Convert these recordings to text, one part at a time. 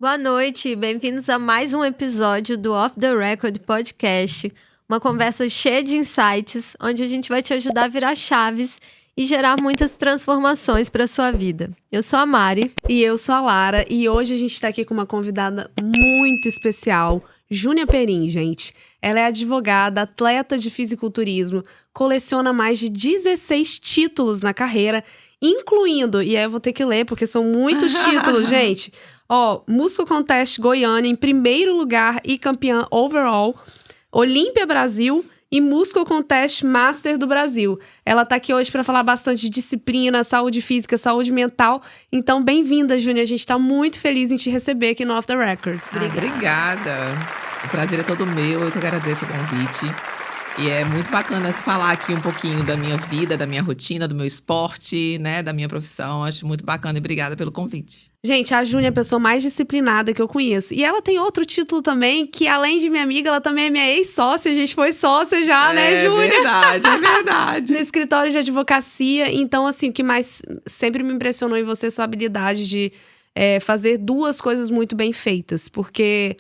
Boa noite, bem-vindos a mais um episódio do Off the Record Podcast. Uma conversa cheia de insights, onde a gente vai te ajudar a virar chaves e gerar muitas transformações para sua vida. Eu sou a Mari. E eu sou a Lara, e hoje a gente tá aqui com uma convidada muito especial, Júnia Perim, gente. Ela é advogada, atleta de fisiculturismo, coleciona mais de 16 títulos na carreira, incluindo, e aí eu vou ter que ler porque são muitos títulos, gente. Muscle Contest Goiânia em primeiro lugar e campeã overall, Olímpia Brasil e Muscle Contest Master do Brasil. Ela tá aqui hoje para falar bastante de disciplina, saúde física, saúde mental. Então, bem-vinda, Júnia. A gente tá muito feliz em te receber aqui no Off the Record. Obrigada. O prazer é todo meu. Eu que agradeço o convite. E é muito bacana falar aqui um pouquinho da minha vida, da minha rotina, do meu esporte, né, da minha profissão. Acho muito bacana e obrigada pelo convite. Gente, a Júnia é a pessoa mais disciplinada que eu conheço. E ela tem outro título também, que além de minha amiga, ela também é minha ex-sócia. A gente foi sócia já, né, Júnia? É verdade. No escritório de advocacia. Então, assim, o que mais sempre me impressionou em você é sua habilidade de fazer duas coisas muito bem feitas. Porque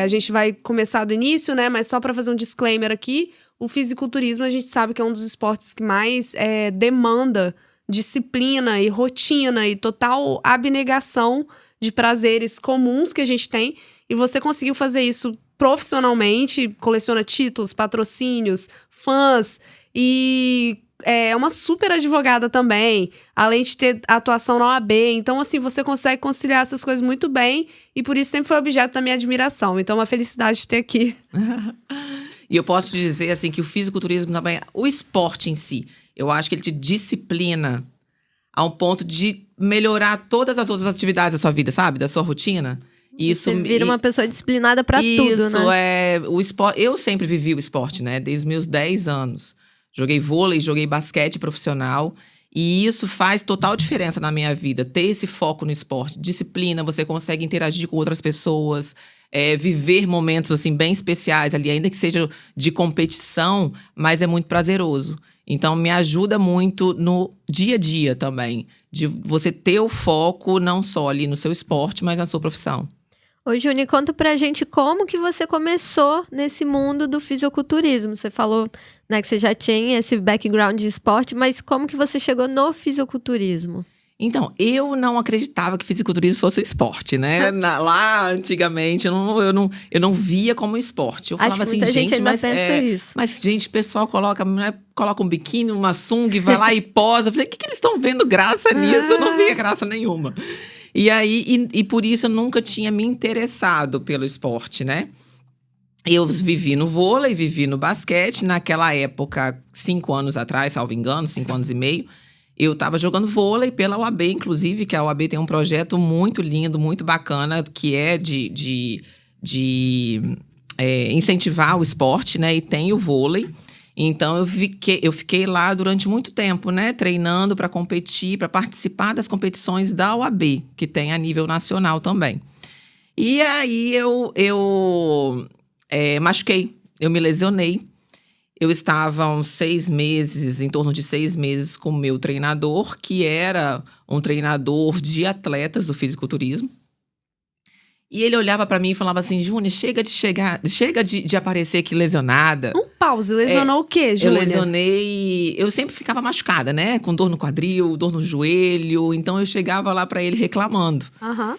a gente vai começar do início, né? Mas só para fazer um disclaimer aqui, o fisiculturismo a gente sabe que é um dos esportes que mais demanda disciplina e rotina e total abnegação de prazeres comuns que a gente tem. E você conseguiu fazer isso profissionalmente, coleciona títulos, patrocínios, fãs e é uma super advogada também, além de ter atuação na OAB. Então, assim, você consegue conciliar essas coisas muito bem e por isso sempre foi objeto da minha admiração. Então, é uma felicidade de ter aqui. E eu posso te dizer, assim, que o fisiculturismo também, o esporte em si, eu acho que ele te disciplina a um ponto de melhorar todas as outras atividades da sua vida, sabe? Da sua rotina. Você vira uma pessoa disciplinada pra tudo, né? Isso, o esporte. Eu sempre vivi o esporte, né? Desde os meus 10 anos. Joguei vôlei, joguei basquete profissional. E isso faz total diferença na minha vida. Ter esse foco no esporte. Disciplina, você consegue interagir com outras pessoas. Viver momentos, assim, bem especiais ali. Ainda que seja de competição, mas é muito prazeroso. Então, me ajuda muito no dia a dia também. De você ter o foco não só ali no seu esporte, mas na sua profissão. Ô, Júnior, conta pra gente como que você começou nesse mundo do fisiculturismo. Você falou, né, que você já tinha esse background de esporte, mas como que você chegou no fisiculturismo? Então, eu não acreditava que fisiculturismo fosse esporte, né? Lá, antigamente, eu não via como esporte. Eu falava assim, gente, mas, gente, o pessoal coloca um biquíni, uma sunga, vai lá e posa. Eu falei, o que eles estão vendo graça nisso? Eu não via graça nenhuma. E aí, e por isso eu nunca tinha me interessado pelo esporte, né? Eu vivi no vôlei, vivi no basquete. Naquela época, 5 anos atrás, salvo engano, 5 anos e meio, eu estava jogando vôlei pela OAB, inclusive, que a OAB tem um projeto muito lindo, muito bacana, que é de incentivar o esporte, né? E tem o vôlei. Então, eu fiquei lá durante muito tempo, né? Treinando para competir, para participar das competições da OAB, que tem a nível nacional também. E aí, eu machuquei, eu me lesionei. Eu estava em torno de 6 meses com o meu treinador, que era um treinador de atletas do fisiculturismo. E ele olhava pra mim e falava assim, Júnia, chega de aparecer aqui lesionada. Um pause, lesionou o quê, Júnia? Eu sempre ficava machucada, né? Com dor no quadril, dor no joelho. Então eu chegava lá pra ele reclamando. Aham.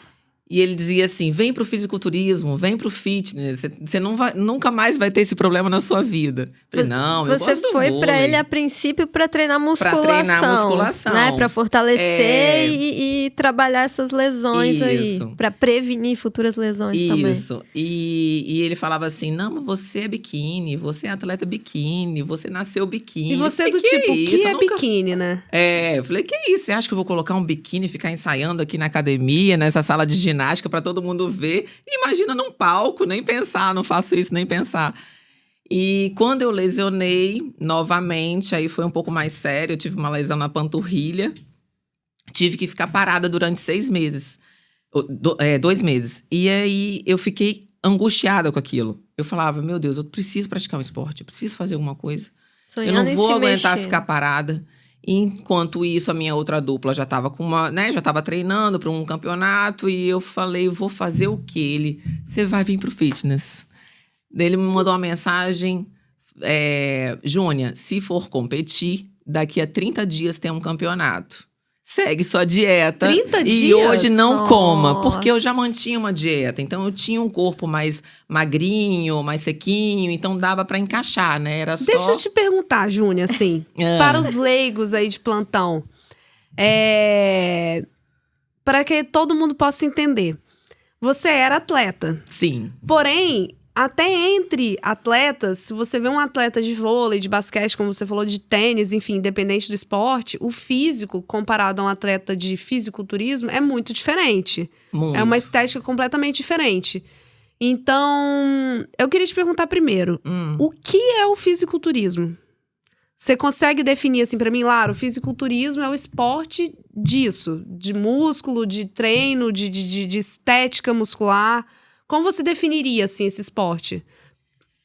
E ele dizia assim, vem pro fisiculturismo, vem pro fitness, você nunca mais vai ter esse problema na sua vida. Eu falei, não, eu gosto do Você foi vôlei. pra ele a princípio pra treinar musculação. Pra treinar musculação. Né? Pra fortalecer e trabalhar essas lesões aí. Pra prevenir futuras lesões também. Isso. E ele falava assim, não, mas você é biquíni, você é atleta biquíni, você nasceu biquíni. E você é do tipo, o que é biquíni, né? Eu falei, que isso? Você acha que eu vou colocar um biquíni e ficar ensaiando aqui na academia, nessa sala de ginástica pra todo mundo ver? Imagina num palco, nem pensar, não faço isso, nem pensar. E quando eu lesionei novamente, aí foi um pouco mais sério, eu tive uma lesão na panturrilha, tive que ficar parada durante 6 meses, 2 meses. E aí eu fiquei angustiada com aquilo. Eu falava, meu Deus, eu preciso praticar um esporte, eu preciso fazer alguma coisa. Sonhando eu não vou aguentar mexer. ficar parada. Enquanto isso, a minha outra dupla já estava já estava treinando para um campeonato. E eu falei, vou fazer o quê? Você vai vir pro fitness. Daí ele me mandou uma mensagem, Júnia, se for competir, daqui a 30 dias tem um campeonato. Segue sua dieta. 30 dias? E hoje não coma, porque eu já mantinha uma dieta. Então, eu tinha um corpo mais magrinho, mais sequinho. Então, dava pra encaixar, né? Deixa eu te perguntar, Júnia, assim. Para os leigos aí de plantão. Para que todo mundo possa entender. Você era atleta. Sim. Porém, até entre atletas, se você vê um atleta de vôlei, de basquete, como você falou, de tênis, enfim, independente do esporte, o físico, comparado a um atleta de fisiculturismo, é muito diferente. Muito. É uma estética completamente diferente. Então, eu queria te perguntar primeiro, o que é o fisiculturismo? Você consegue definir assim pra mim? Claro, o fisiculturismo é o esporte disso, de músculo, de treino, de estética muscular. Como você definiria, assim, esse esporte?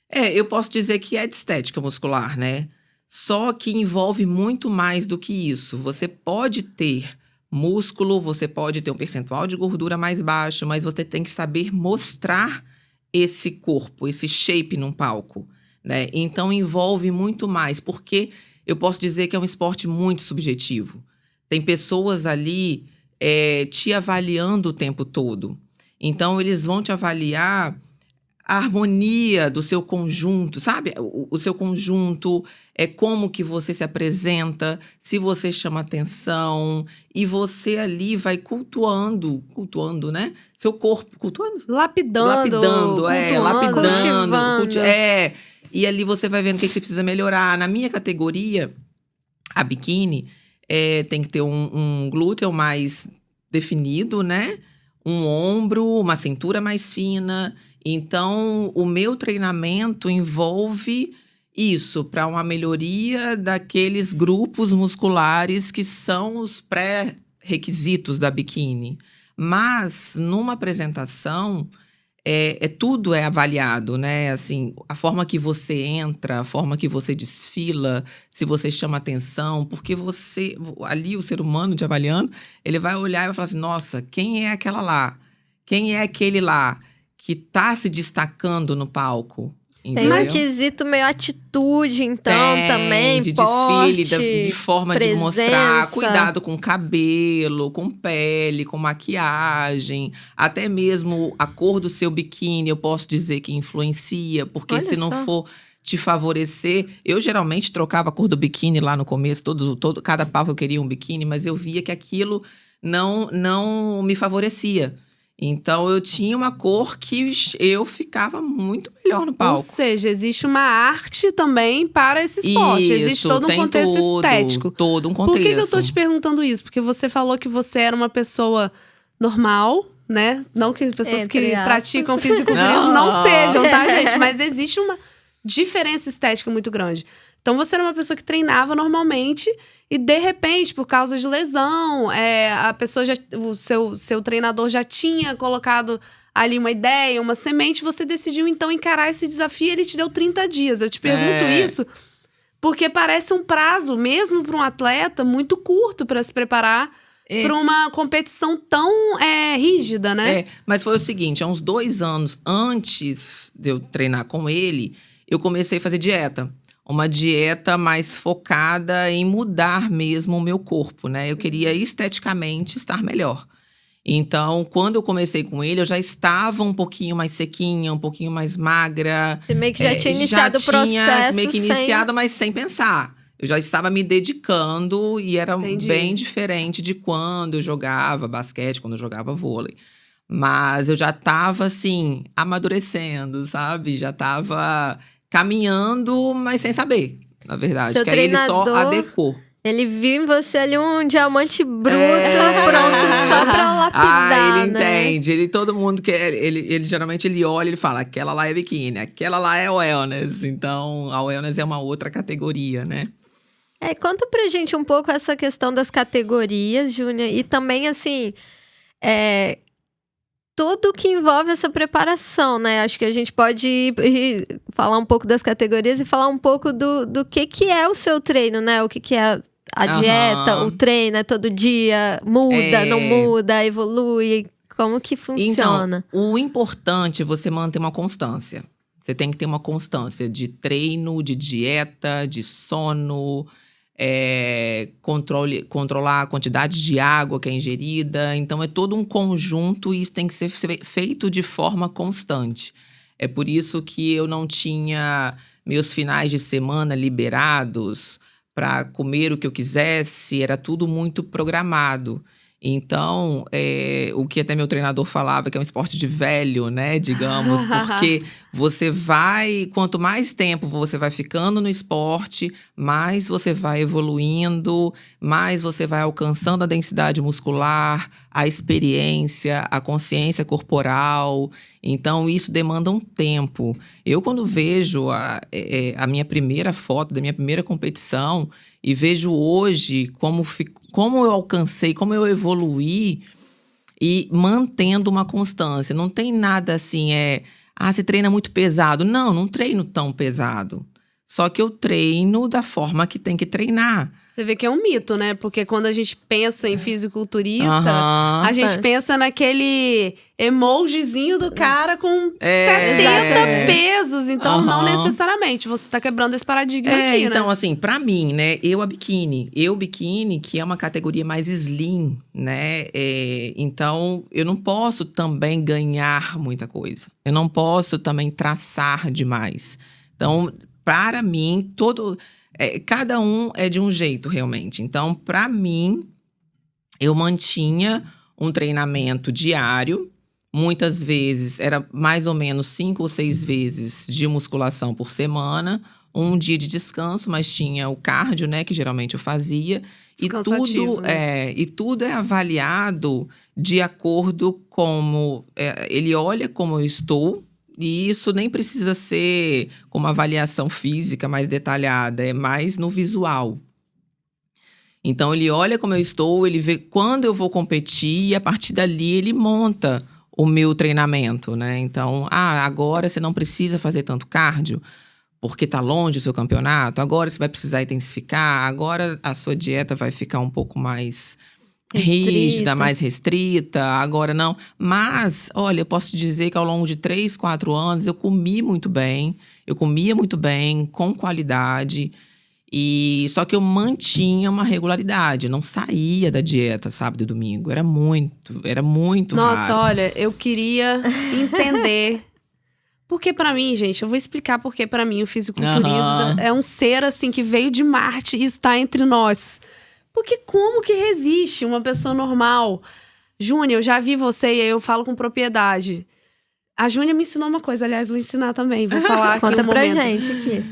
Eu posso dizer que é de estética muscular, né? Só que envolve muito mais do que isso. Você pode ter músculo, você pode ter um percentual de gordura mais baixo, mas você tem que saber mostrar esse corpo, esse shape num palco, né? Então, envolve muito mais, porque eu posso dizer que é um esporte muito subjetivo. Tem pessoas ali te avaliando o tempo todo. Então, eles vão te avaliar a harmonia do seu conjunto, sabe? O seu conjunto, como que você se apresenta, se você chama atenção. E você ali vai cultuando, né? Seu corpo, cultuando? Lapidando, lapidando. E ali você vai vendo o que você precisa melhorar. Na minha categoria, a biquíni, tem que ter um glúteo mais definido, né? Um ombro, uma cintura mais fina. Então, o meu treinamento envolve isso, para uma melhoria daqueles grupos musculares que são os pré-requisitos da biquíni. Mas, numa apresentação, tudo é avaliado, né? Assim, a forma que você entra, a forma que você desfila, se você chama atenção, porque ali o ser humano te avaliando, ele vai olhar e vai falar assim, nossa, quem é aquela lá? Quem é aquele lá que tá se destacando no palco? Entendeu? Tem um quesito meio atitude, então, também, de porte, desfile, de forma presença. De mostrar, cuidado com cabelo, com pele, com maquiagem, até mesmo a cor do seu biquíni, eu posso dizer que influencia, porque Olha se não só. for te favorecer, eu geralmente trocava a cor do biquíni lá no começo, cada palco eu queria um biquíni, mas eu via que aquilo não me favorecia. Então, eu tinha uma cor que eu ficava muito melhor no palco. Ou seja, existe uma arte também para esse esporte. Isso, existe todo um contexto estético. Todo um contexto. Por que eu tô te perguntando isso? Porque você falou que você era uma pessoa normal, né? Não que pessoas que praticam fisiculturismo não sejam, tá, gente? Mas existe uma diferença estética muito grande. Então, você era uma pessoa que treinava normalmente e, de repente, por causa de lesão, a pessoa o seu treinador já tinha colocado ali uma ideia, uma semente, você decidiu, então, encarar esse desafio e ele te deu 30 dias. Eu te pergunto isso porque parece um prazo, mesmo para um atleta, muito curto para se preparar para uma competição tão rígida, né? Mas foi o seguinte, há uns 2 anos antes de eu treinar com ele, eu comecei a fazer dieta. Uma dieta mais focada em mudar mesmo o meu corpo, né? Eu queria esteticamente estar melhor. Então, quando eu comecei com ele, eu já estava um pouquinho mais sequinha, um pouquinho mais magra. Você meio que já tinha iniciado o processo. Meio que iniciado, mas sem pensar. Eu já estava me dedicando e era bem diferente de quando eu jogava basquete, quando eu jogava vôlei. Mas eu já estava, assim, amadurecendo, sabe? Já estava caminhando, mas sem saber, na verdade. Seu que aí ele só adequou. Ele viu em você ali um diamante bruto, pronto só pra lapidar, ele né? entende. Todo mundo que ele geralmente ele olha e fala, aquela lá é biquíni, aquela lá é wellness. Então, a wellness é uma outra categoria, né? Conta pra gente um pouco essa questão das categorias, Júnia, e também, assim, tudo que envolve essa preparação, né? Acho que a gente pode falar um pouco das categorias e falar um pouco do que é o seu treino, né? O que é a dieta, o treino é todo dia, muda, não muda, evolui? Como que funciona? Então, o importante é você manter uma constância. Você tem que ter uma constância de treino, de dieta, de sono, controlar a quantidade de água que é ingerida. Então, é todo um conjunto e isso tem que ser feito de forma constante. É por isso que eu não tinha meus finais de semana liberados para comer o que eu quisesse, era tudo muito programado. Então, o que até meu treinador falava, que é um esporte de velho, né, digamos, porque você vai, quanto mais tempo você vai ficando no esporte, mais você vai evoluindo, mais você vai alcançando a densidade muscular, a experiência, a consciência corporal. Então, isso demanda um tempo. Eu, quando vejo a minha primeira foto da minha primeira competição e vejo hoje como eu alcancei, como eu evoluí e mantendo uma constância. Não tem nada assim, você treina muito pesado. Não treino tão pesado. Só que eu treino da forma que tem que treinar. Você vê que é um mito, né? Porque quando a gente pensa em fisiculturista, a gente pensa naquele emojizinho do cara com 70 pesos. Então, não necessariamente. Você tá quebrando esse paradigma aqui, né? Então, assim, pra mim, né? Eu biquíni, que é uma categoria mais slim, né? Então, eu não posso também ganhar muita coisa. Eu não posso também traçar demais. Então, para mim, cada um é de um jeito, realmente. Então, para mim, eu mantinha um treinamento diário. Muitas vezes, era mais ou menos 5 ou 6 vezes de musculação por semana. Um dia de descanso, mas tinha o cardio, né? Que geralmente eu fazia. E tudo é avaliado de acordo com ele olha como eu estou. E isso nem precisa ser com uma avaliação física mais detalhada, é mais no visual. Então, ele olha como eu estou, ele vê quando eu vou competir e a partir dali ele monta o meu treinamento, né? Então, agora você não precisa fazer tanto cardio porque tá longe o seu campeonato, agora você vai precisar intensificar, agora a sua dieta vai ficar um pouco mais rígida, mais restrita, agora não. Mas, olha, eu posso te dizer que ao longo de 3, 4 anos eu comia muito bem, com qualidade, só que eu mantinha uma regularidade, não saía da dieta sábado e domingo, era muito Nossa, raro. Olha, eu queria entender... Porque pra mim, gente, eu vou explicar porque pra mim o fisiculturista é um ser assim que veio de Marte e está entre nós. Porque como que resiste uma pessoa normal? Júnia, eu já vi você e aí eu falo com propriedade. A Júnia me ensinou uma coisa, aliás, vou ensinar também. Vou falar aqui Conta pra momento. gente aqui.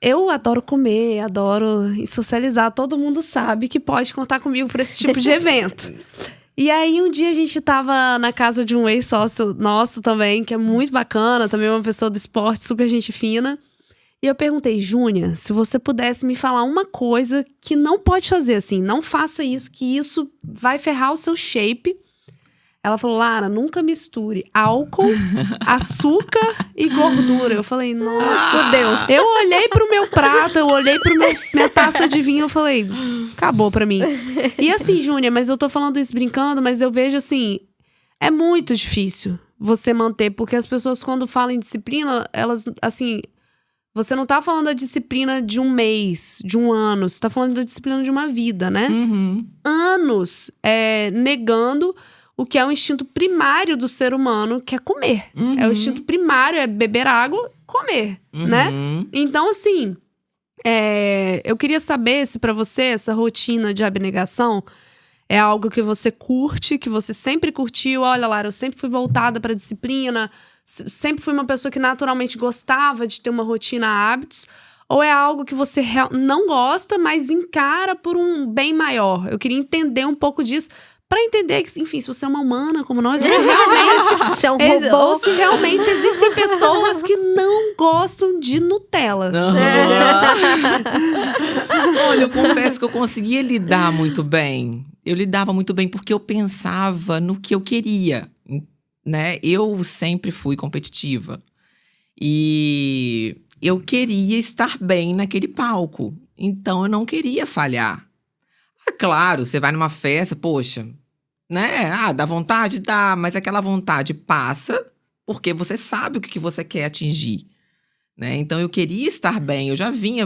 Eu adoro comer, adoro socializar. Todo mundo sabe que pode contar comigo pra esse tipo de evento. E aí, um dia a gente tava na casa de um ex-sócio nosso também, que é muito bacana, também uma pessoa do esporte, super gente fina. E eu perguntei, Júnia, se você pudesse me falar uma coisa que não pode fazer, assim, não faça isso, que isso vai ferrar o seu shape. Ela falou, Lara, nunca misture álcool, açúcar e gordura. Eu falei, nossa, Deus. Eu olhei pro meu prato, eu olhei pro minha taça de vinho, eu falei, acabou pra mim. E assim, Júnia, mas eu tô falando isso brincando, mas eu vejo assim, é muito difícil você manter, porque as pessoas quando falam em disciplina, elas, assim... Você não tá falando da disciplina de um mês, de um ano. Você tá falando da disciplina de uma vida, né? Anos negando o que é o instinto primário do ser humano, que é comer. É o instinto primário, é beber água, comer, né? Então, assim, eu queria saber se pra você essa rotina de abnegação é algo que você curte, que você sempre curtiu. Olha, Lara, eu sempre fui voltada pra disciplina... Sempre fui uma pessoa que naturalmente gostava de ter uma rotina, hábitos, ou é algo que você não gosta, mas encara por um bem maior? Eu queria entender um pouco disso, para entender que, enfim, se você é uma humana como nós, ou se realmente você é um robô. Ou se realmente existem pessoas que não gostam de Nutella. Olha, eu confesso que eu conseguia lidar muito bem. Eu lidava muito bem porque eu pensava no que eu queria. Né? Eu sempre fui competitiva e eu queria estar bem naquele palco. Então, eu não queria falhar. Claro, você vai numa festa, poxa, né? Dá vontade? Dá, mas aquela vontade passa porque você sabe o que você quer atingir. Né? Então, eu queria estar bem. Eu já vinha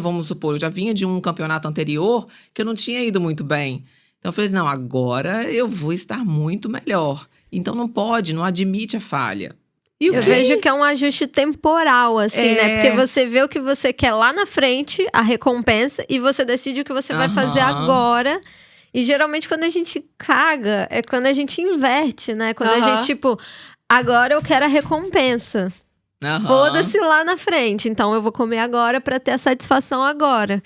de um campeonato anterior que eu não tinha ido muito bem. Então, eu falei, não, agora eu vou estar muito melhor. Então, não admite a falha. Eu vejo que é um ajuste temporal, assim, né? Porque você vê o que você quer lá na frente, a recompensa, e você decide o que você vai fazer agora. E geralmente, quando a gente caga, é quando a gente inverte, né? Quando a gente, tipo, agora eu quero a recompensa. Foda-se lá na frente. Então, eu vou comer agora pra ter a satisfação agora.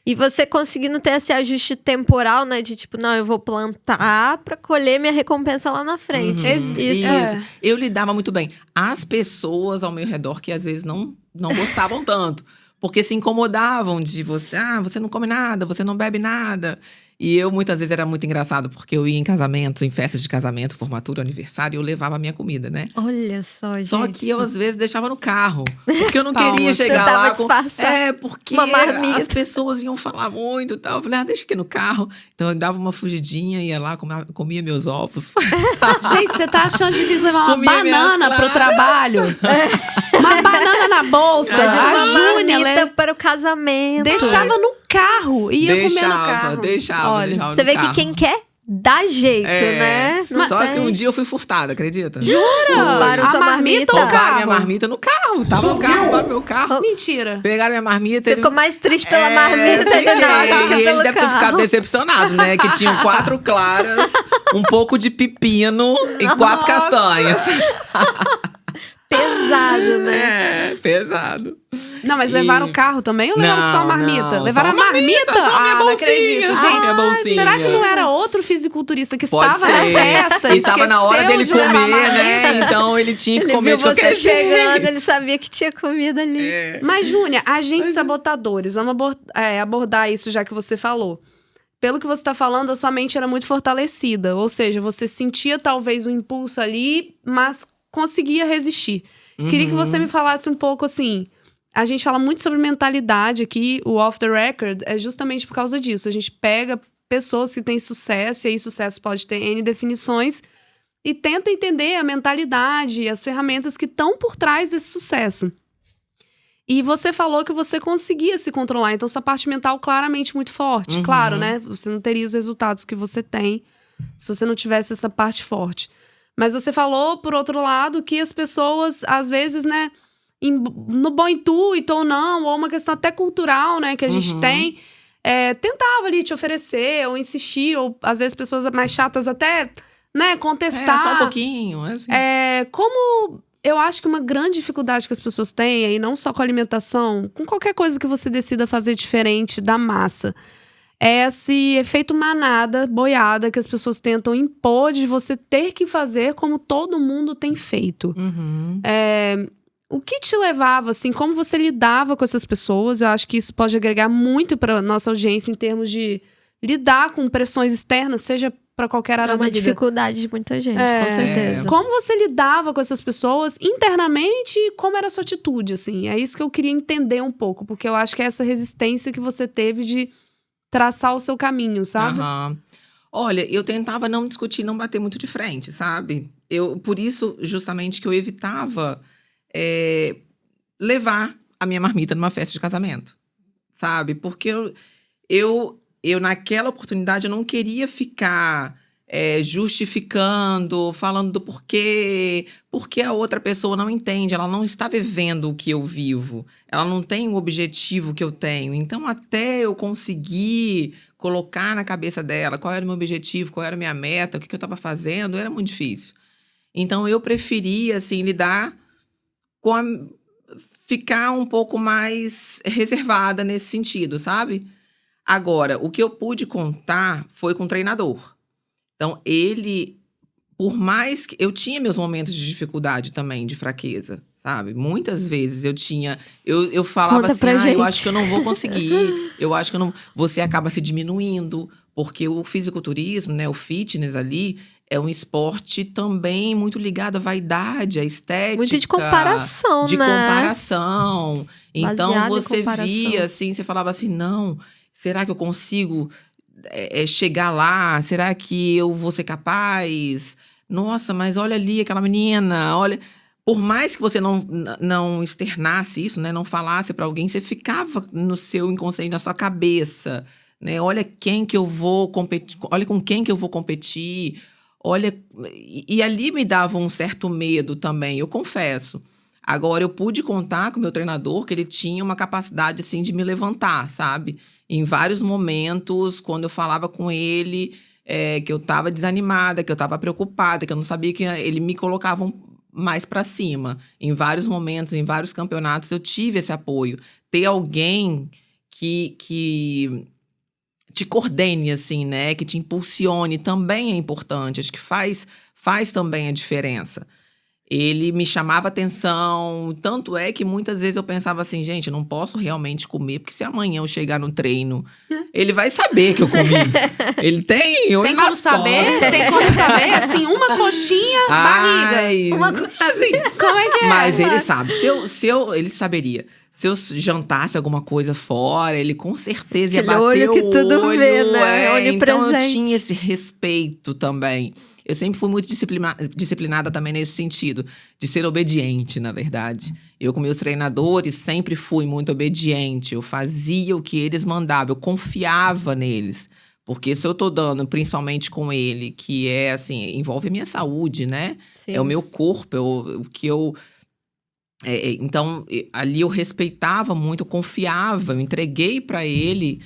E você conseguindo ter esse ajuste temporal, né? De tipo, não, eu vou plantar pra colher minha recompensa lá na frente. Isso. Eu lidava muito bem. As pessoas ao meu redor que às vezes não gostavam tanto. Porque se incomodavam de você. Você não come nada, você não bebe nada. E eu, muitas vezes, era muito engraçado. Porque eu ia em casamentos, em festas de casamento, formatura, aniversário. E eu levava a minha comida, né? Olha só, gente. Só que eu, às vezes, deixava no carro. Porque eu não queria chegar lá com... porque as pessoas iam falar muito e tal. Eu falei, deixa aqui no carro. Então, eu dava uma fugidinha, ia lá, comia meus ovos. Gente, você tá achando difícil levar uma banana pro trabalho? Uma banana na bolsa. A Júnia para o casamento. Deixava no carro. Ia comer no carro. Deixava. Você vê que quem quer dá jeito, né? Só que um dia eu fui furtada, acredita? Jura? Roubaram sua marmita? Roubaram minha marmita no carro. Tava no carro, roubaram meu carro. Mentira. Pegaram minha marmita. Você ficou mais triste pela marmita do que pelo carro. E ele deve ter ficado decepcionado, né? Que tinham 4 claras, um pouco de pepino e 4 castanhas. Pesado, né? Pesado. Não, mas levaram o carro também ou levaram só a marmita? Levaram a marmita? Só minha bolsinha, não acredito. Gente, minha bolsinha. Será que não era outro fisiculturista que Pode estava ser. na festa? E estava na hora dele comer, né? Então ele tinha que comer de qualquer jeito. Ele viu você chegando, ele sabia que tinha comida ali. Mas, Júnia, agentes sabotadores, vamos abordar isso já que você falou. Pelo que você está falando, a sua mente era muito fortalecida. Ou seja, você sentia talvez um impulso ali, mas conseguia resistir. Queria que você me falasse um pouco assim. A gente fala muito sobre mentalidade aqui, o Off the Record é justamente por causa disso. A gente pega pessoas que têm sucesso, e aí sucesso pode ter N definições, e tenta entender a mentalidade, as ferramentas que estão por trás desse sucesso. E você falou que você conseguia se controlar, então sua parte mental claramente muito forte. Claro, né? Você não teria os resultados que você tem se você não tivesse essa parte forte. Mas você falou, por outro lado, que as pessoas, às vezes, né, no bom intuito ou não, ou uma questão até cultural, né, que a gente tem, tentava ali te oferecer, ou insistir, ou às vezes pessoas mais chatas até, né, contestar. Só um pouquinho, assim. Como eu acho que uma grande dificuldade que as pessoas têm, e não só com alimentação, com qualquer coisa que você decida fazer diferente da massa, é esse efeito manada, boiada, que as pessoas tentam impor de você ter que fazer como todo mundo tem feito. O que te levava, assim, como você lidava com essas pessoas? Eu acho que isso pode agregar muito para nossa audiência em termos de lidar com pressões externas, seja para qualquer área da vida. É uma dificuldade de muita gente, com certeza. Como você lidava com essas pessoas internamente e como era a sua atitude, assim? É isso que eu queria entender um pouco, porque eu acho que é essa resistência que você teve de traçar o seu caminho, sabe? Olha, eu tentava não discutir, não bater muito de frente, sabe? Por isso, justamente, que eu evitava levar a minha marmita numa festa de casamento, sabe? Porque eu naquela oportunidade, eu não queria ficar justificando, falando do porquê, porque a outra pessoa não entende, ela não está vivendo o que eu vivo, ela não tem o objetivo que eu tenho. Então, até eu conseguir colocar na cabeça dela qual era o meu objetivo, qual era a minha meta, o que eu estava fazendo, era muito difícil. Então, eu preferia, assim, lidar com ficar um pouco mais reservada nesse sentido, sabe? Agora, o que eu pude contar foi com o treinador. Então, ele, por mais que... Eu tinha meus momentos de dificuldade também, de fraqueza, sabe? Muitas vezes eu falava assim, eu acho que eu não vou conseguir, eu acho que eu não... Você acaba se diminuindo, porque o fisiculturismo, né, o fitness ali, é um esporte também muito ligado à vaidade, à estética. Muito de comparação, de né? comparação. Então, Baseado você em comparação. via, assim, você falava assim, não... Será que eu consigo chegar lá? Será que eu vou ser capaz? Nossa, mas olha ali aquela menina, olha... Por mais que você não externasse isso, né? Não falasse para alguém, você ficava no seu inconsciente, na sua cabeça, né? Olha quem que eu vou competir, olha com quem que eu vou competir, olha... E ali me dava um certo medo também, eu confesso. Agora, eu pude contar com o meu treinador que ele tinha uma capacidade, assim, de me levantar, sabe? Em vários momentos, quando eu falava com ele, que eu estava desanimada, que eu estava preocupada, que eu não sabia que ele me colocava mais para cima. Em vários momentos, em vários campeonatos, eu tive esse apoio. Ter alguém que te coordene, assim, né? Que te impulsione também é importante. Acho que faz também a diferença. Ele me chamava atenção, tanto é que muitas vezes eu pensava assim, gente, eu não posso realmente comer, porque se amanhã eu chegar no treino, ele vai saber que eu comi. Ele tem olho nas costas. Tem como saber, assim, uma coxinha, barriga. Uma coxinha. Assim, como é que é? Mas ele sabe, ele saberia. Se eu jantasse alguma coisa fora, ele com certeza ia bater olho que tudo olho. Vê, né? Então eu tinha esse respeito também. Eu sempre fui muito disciplinada também nesse sentido, de ser obediente, na verdade. Eu, com meus treinadores, sempre fui muito obediente. Eu fazia o que eles mandavam, eu confiava neles. Porque se eu tô dando, principalmente com ele, que é assim, envolve a minha saúde, né? Sim. É o meu corpo, o que eu... então, ali eu respeitava muito, eu confiava, eu entreguei para ele,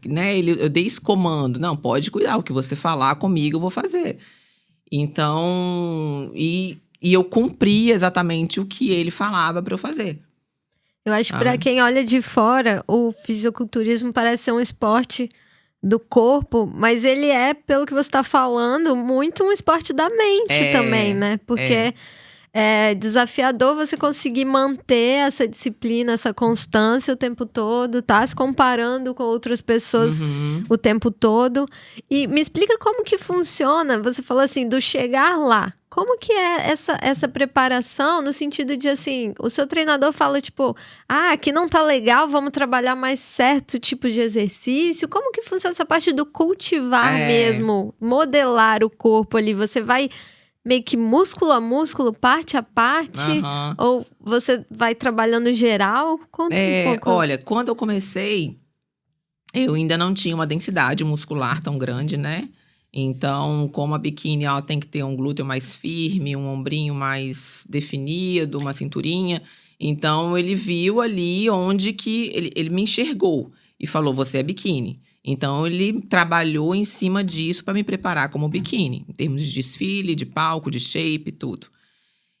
né? Eu dei esse comando. Não, pode cuidar, o que você falar comigo eu vou fazer. Então, e eu cumpria exatamente o que ele falava para eu fazer. Eu acho que para quem olha de fora, o fisiculturismo parece ser um esporte do corpo, mas ele é, pelo que você está falando, muito um esporte da mente também, né? Porque é desafiador você conseguir manter essa disciplina, essa constância o tempo todo, tá se comparando com outras pessoas o tempo todo. E me explica como que funciona, você falou assim, do chegar lá. Como que é essa preparação no sentido de, assim, o seu treinador fala, tipo, aqui não tá legal, vamos trabalhar mais certo tipo de exercício? Como que funciona essa parte do cultivar mesmo, modelar o corpo ali? Você vai... meio que músculo a músculo, parte a parte? Ou você vai trabalhando geral? Conta um pouco. Olha, quando eu comecei, eu ainda não tinha uma densidade muscular tão grande, né? Então, como a biquíni, ela tem que ter um glúteo mais firme, um ombrinho mais definido, uma cinturinha. Então, ele viu ali onde que... Ele me enxergou e falou, você é biquíni. Então, ele trabalhou em cima disso para me preparar como biquíni, em termos de desfile, de palco, de shape, tudo.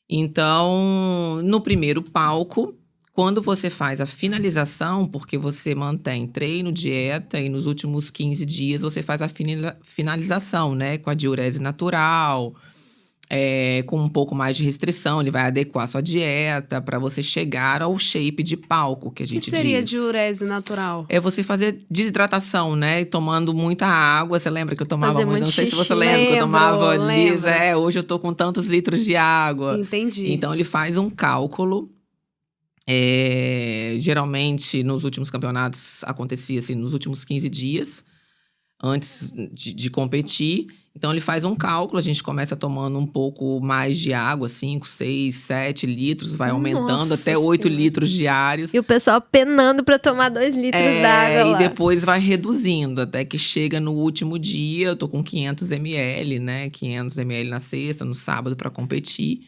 Então, no primeiro palco, quando você faz a finalização, porque você mantém treino, dieta, e nos últimos 15 dias você faz a finalização, né? Com a diurese natural, com um pouco mais de restrição, ele vai adequar a sua dieta para você chegar ao shape de palco, que a gente diz. O que seria diurese natural? É você fazer desidratação, né? Tomando muita água. Você lembra que eu tomava muito? Não sei se você lembra que eu tomava lisa. Hoje eu tô com tantos litros de água. Entendi. Então, ele faz um cálculo. Geralmente, nos últimos campeonatos, acontecia assim, nos últimos 15 dias, antes de competir. Então, ele faz um cálculo, a gente começa tomando um pouco mais de água, 5, 6, 7 litros, vai aumentando até 8 litros diários. E o pessoal penando para tomar 2 litros d'água lá. E depois vai reduzindo, até que chega no último dia, eu tô com 500 ml, né? 500 ml na sexta, no sábado para competir.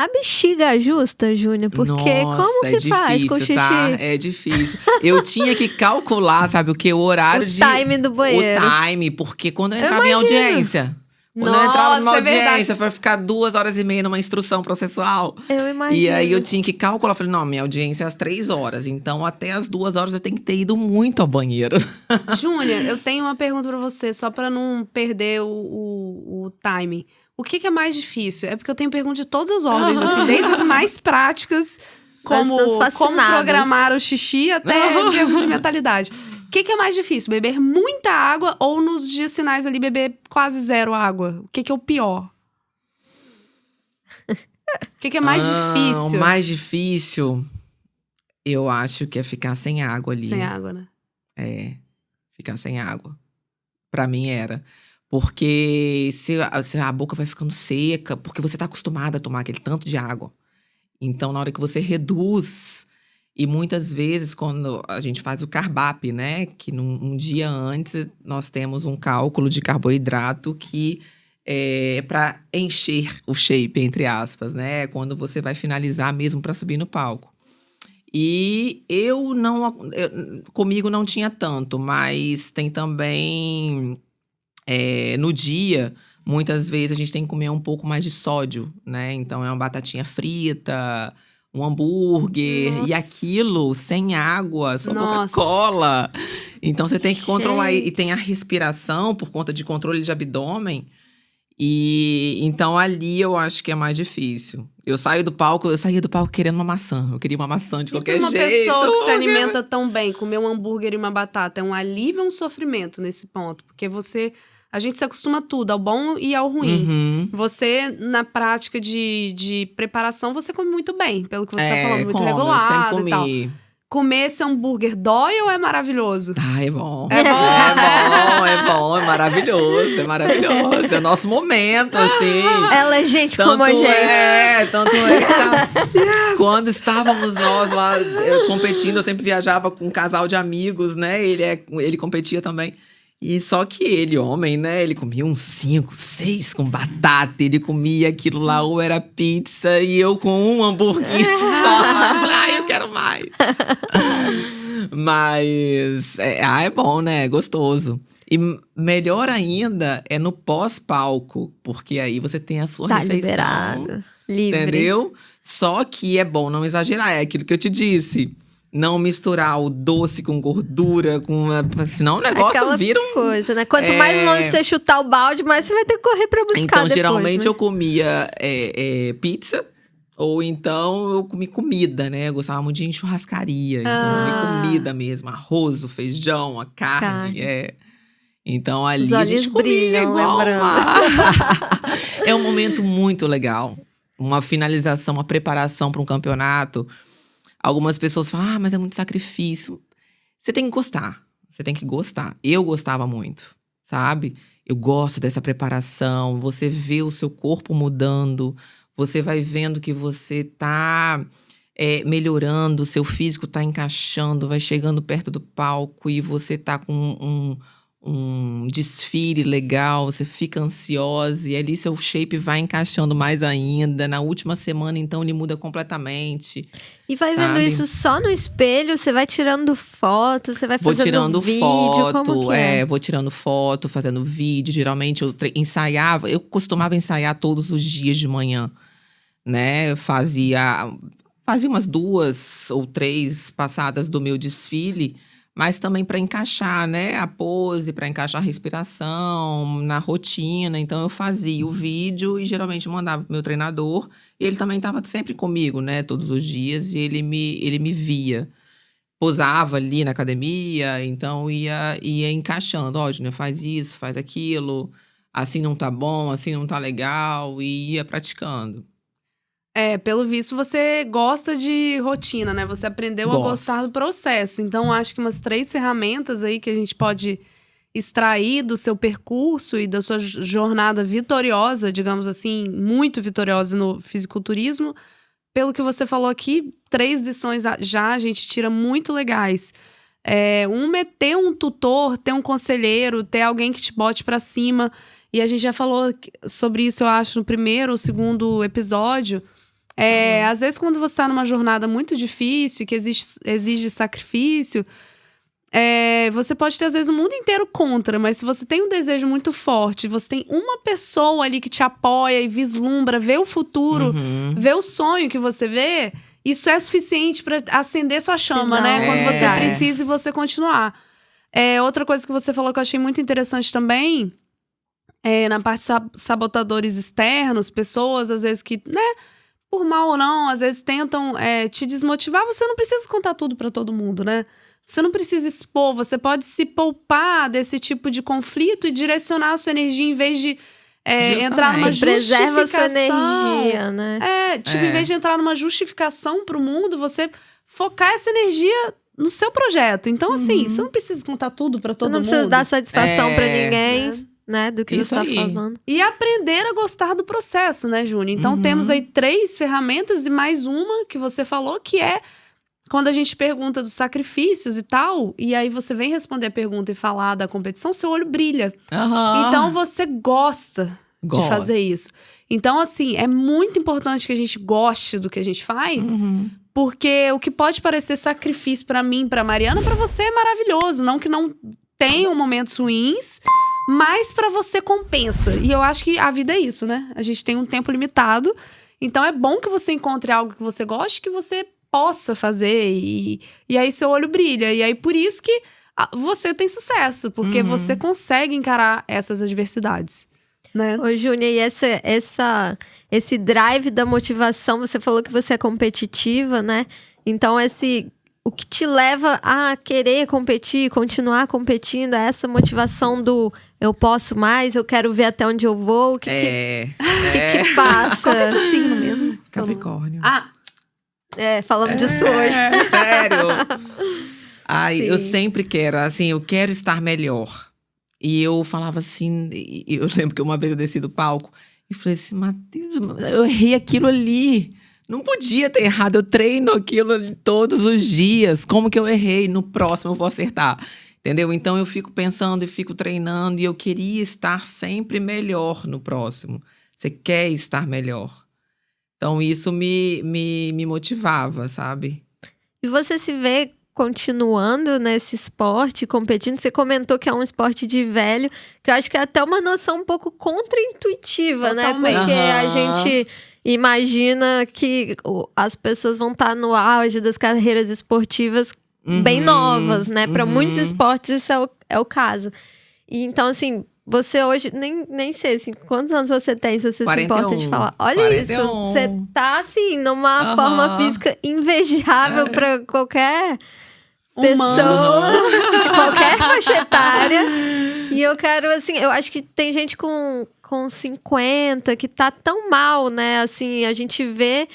A bexiga ajusta, Júnior? Porque nossa, como que faz com o xixi? Tá? É difícil. Eu tinha que calcular, sabe, o horário o time do banheiro. O time, porque quando eu entrava em audiência... Quando eu entrava numa audiência para ficar 2 horas e meia numa instrução processual. Eu imagino. E aí eu tinha que calcular. Falei, não, minha audiência é às 3 horas. Então, até às 2 horas eu tenho que ter ido muito ao banheiro. Júnior, eu tenho uma pergunta para você, só para não perder o time. O que é mais difícil? É porque eu tenho pergunta de todas as ordens, assim, desde as mais práticas, como programar o xixi, até pergunta de mentalidade. O que é mais difícil? Beber muita água ou nos dias finais ali beber quase 0 água? O que é o pior? O que é mais difícil? O mais difícil, eu acho que é ficar sem água ali. Sem água, né? ficar sem água. Pra mim era. Porque se a boca vai ficando seca, porque você tá acostumada a tomar aquele tanto de água. Então, na hora que você reduz, e muitas vezes quando a gente faz o CARBAP, né? Que um dia antes nós temos um cálculo de carboidrato que é para encher o shape, entre aspas, né? Quando você vai finalizar mesmo para subir no palco. E comigo não tinha tanto, mas tem também, no dia, muitas vezes a gente tem que comer um pouco mais de sódio, né? Então é uma batatinha frita, um hambúrguer, Nossa. E aquilo sem água, só Coca-Cola. Então você tem que controlar, e tem a respiração por conta de controle de abdômen. E então ali eu acho que é mais difícil. Eu saía do palco querendo uma maçã. Eu queria uma maçã de qualquer jeito. Uma pessoa que se alimenta tão bem, comer um hambúrguer e uma batata é um alívio ou um sofrimento nesse ponto? Porque a gente se acostuma a tudo, ao bom e ao ruim. Uhum. Você, na prática de preparação, você come muito bem, pelo que você tá falando, muito regulado eu sempre comi. E tal. Comer esse hambúrguer dói ou é maravilhoso? É bom. É bom. É bom, é maravilhoso, é maravilhoso. É o nosso momento, assim. Ela é gente como a gente. Tanto é que quando estávamos nós lá competindo, eu sempre viajava com um casal de amigos, né? Ele competia também. E só que ele, homem, né? Ele comia uns 5, 6 com batata. Ele comia aquilo lá, ou era pizza. E eu com um hambúrguer. Eu quero mais. Mas, é bom, né? É gostoso. E melhor ainda é no pós-palco. Porque aí você tem a sua refeição. Liberado, livre. Entendeu? Só que é bom não exagerar. É aquilo que eu te disse. Não misturar o doce com gordura, senão o negócio aquela vira coisa, né? Quanto mais longe você chutar o balde, mais você vai ter que correr pra buscar então, depois, geralmente, né? eu comia pizza, ou então eu comi comida, né? Eu gostava muito de churrascaria. Então, eu comi comida mesmo. Arroz, o feijão, a carne. Então, ali os a olhos gente comia brilham, igual lembrando. É um momento muito legal. Uma finalização, uma preparação para um campeonato. Algumas pessoas falam, mas é muito sacrifício. Você tem que gostar. Você tem que gostar. Eu gostava muito, sabe? Eu gosto dessa preparação. Você vê o seu corpo mudando. Você vai vendo que você tá melhorando. O seu físico tá encaixando. Vai chegando perto do palco e você tá com um desfile legal, você fica ansiosa e ali seu shape vai encaixando mais ainda. Na última semana, então, ele muda completamente. E vai vendo isso só no espelho? Você vai tirando foto, você vai fazendo vídeo? Como que é? Vou tirando foto, fazendo vídeo. Geralmente eu ensaiava, eu costumava ensaiar todos os dias de manhã, né? Fazia umas 2 ou 3 passadas do meu desfile, mas também para encaixar, né, a pose, para encaixar a respiração na rotina. Então eu fazia o vídeo e geralmente mandava pro meu treinador. E ele também estava sempre comigo, né, todos os dias. E ele me via. Posava ali na academia, então ia encaixando. Ó, Júnior, faz isso, faz aquilo. Assim não tá bom, assim não tá legal. E ia praticando. Pelo visto, você gosta de rotina, né? Você aprendeu a gostar do processo. Então, acho que umas 3 ferramentas aí que a gente pode extrair do seu percurso e da sua jornada vitoriosa, digamos assim, muito vitoriosa no fisiculturismo. Pelo que você falou aqui, 3 lições já a gente tira muito legais. Uma é ter um tutor, ter um conselheiro, ter alguém que te bote pra cima. E a gente já falou sobre isso, eu acho, no primeiro ou segundo episódio. Às vezes, quando você tá numa jornada muito difícil, que exige sacrifício, você pode ter, às vezes, o mundo inteiro contra, mas se você tem um desejo muito forte, você tem uma pessoa ali que te apoia e vislumbra, vê o futuro, vê o sonho que você vê, isso é suficiente pra acender sua chama, né? Quando você precisa e você continuar. Outra coisa que você falou que eu achei muito interessante também, na parte sabotadores externos, pessoas, às vezes, que, né, por mal ou não, às vezes tentam te desmotivar. Você não precisa contar tudo pra todo mundo, né? Você não precisa expor, você pode se poupar desse tipo de conflito e direcionar a sua energia em vez de entrar numa justificação. Preserva a sua energia, né? Em vez de entrar numa justificação pro mundo, você focar essa energia no seu projeto. Então, assim, você não precisa contar tudo pra todo mundo. Você não precisa dar satisfação pra ninguém, né? Do que Isso você tá aí. falando. E aprender a gostar do processo, né, Júnia? Então, temos aí 3 ferramentas e mais uma que você falou, que é quando a gente pergunta dos sacrifícios e tal, e aí você vem responder a pergunta e falar da competição, seu olho brilha. Então, você gosta de fazer isso. Então, assim, é muito importante que a gente goste do que a gente faz, porque o que pode parecer sacrifício pra mim, pra Mariana, pra você é maravilhoso. Não que não tenham momentos ruins, mas pra você compensa. E eu acho que a vida é isso, né? A gente tem um tempo limitado, então é bom que você encontre algo que você goste, que você possa fazer, e aí seu olho brilha. E aí, por isso que você tem sucesso, porque você consegue encarar essas adversidades. Né? Ô, Júnia, e esse drive da motivação, você falou que você é competitiva, né? Então, o que te leva a querer competir, continuar competindo, é essa motivação do eu posso mais, eu quero ver até onde eu vou, o que passa? Qual que é seu signo mesmo? Capricórnio. Falamos disso hoje. Sério? Eu sempre quero, assim, eu quero estar melhor. E eu falava assim, eu lembro que uma vez eu desci do palco e falei assim, Matheus, eu errei aquilo ali. Não podia ter errado, eu treino aquilo ali todos os dias. Como que eu errei? No próximo eu vou acertar. Entendeu? Então eu fico pensando e fico treinando e eu queria estar sempre melhor no próximo. Você quer estar melhor. Então isso me motivava, sabe? E você se vê continuando nesse esporte, competindo? Você comentou que é um esporte de velho, que eu acho que é até uma noção um pouco contraintuitiva, né? Porque a gente imagina que as pessoas vão estar no auge das carreiras esportivas bem novas, né? Para muitos esportes isso é o caso. E então, assim, você hoje, nem sei, assim, quantos anos você tem, se você 41, se importa de falar. Olha 41. Isso, você tá, assim, numa forma física invejável para qualquer pessoa de qualquer faixa etária. E eu quero, assim, eu acho que tem gente com 50 que tá tão mal, né? Assim, a gente vê,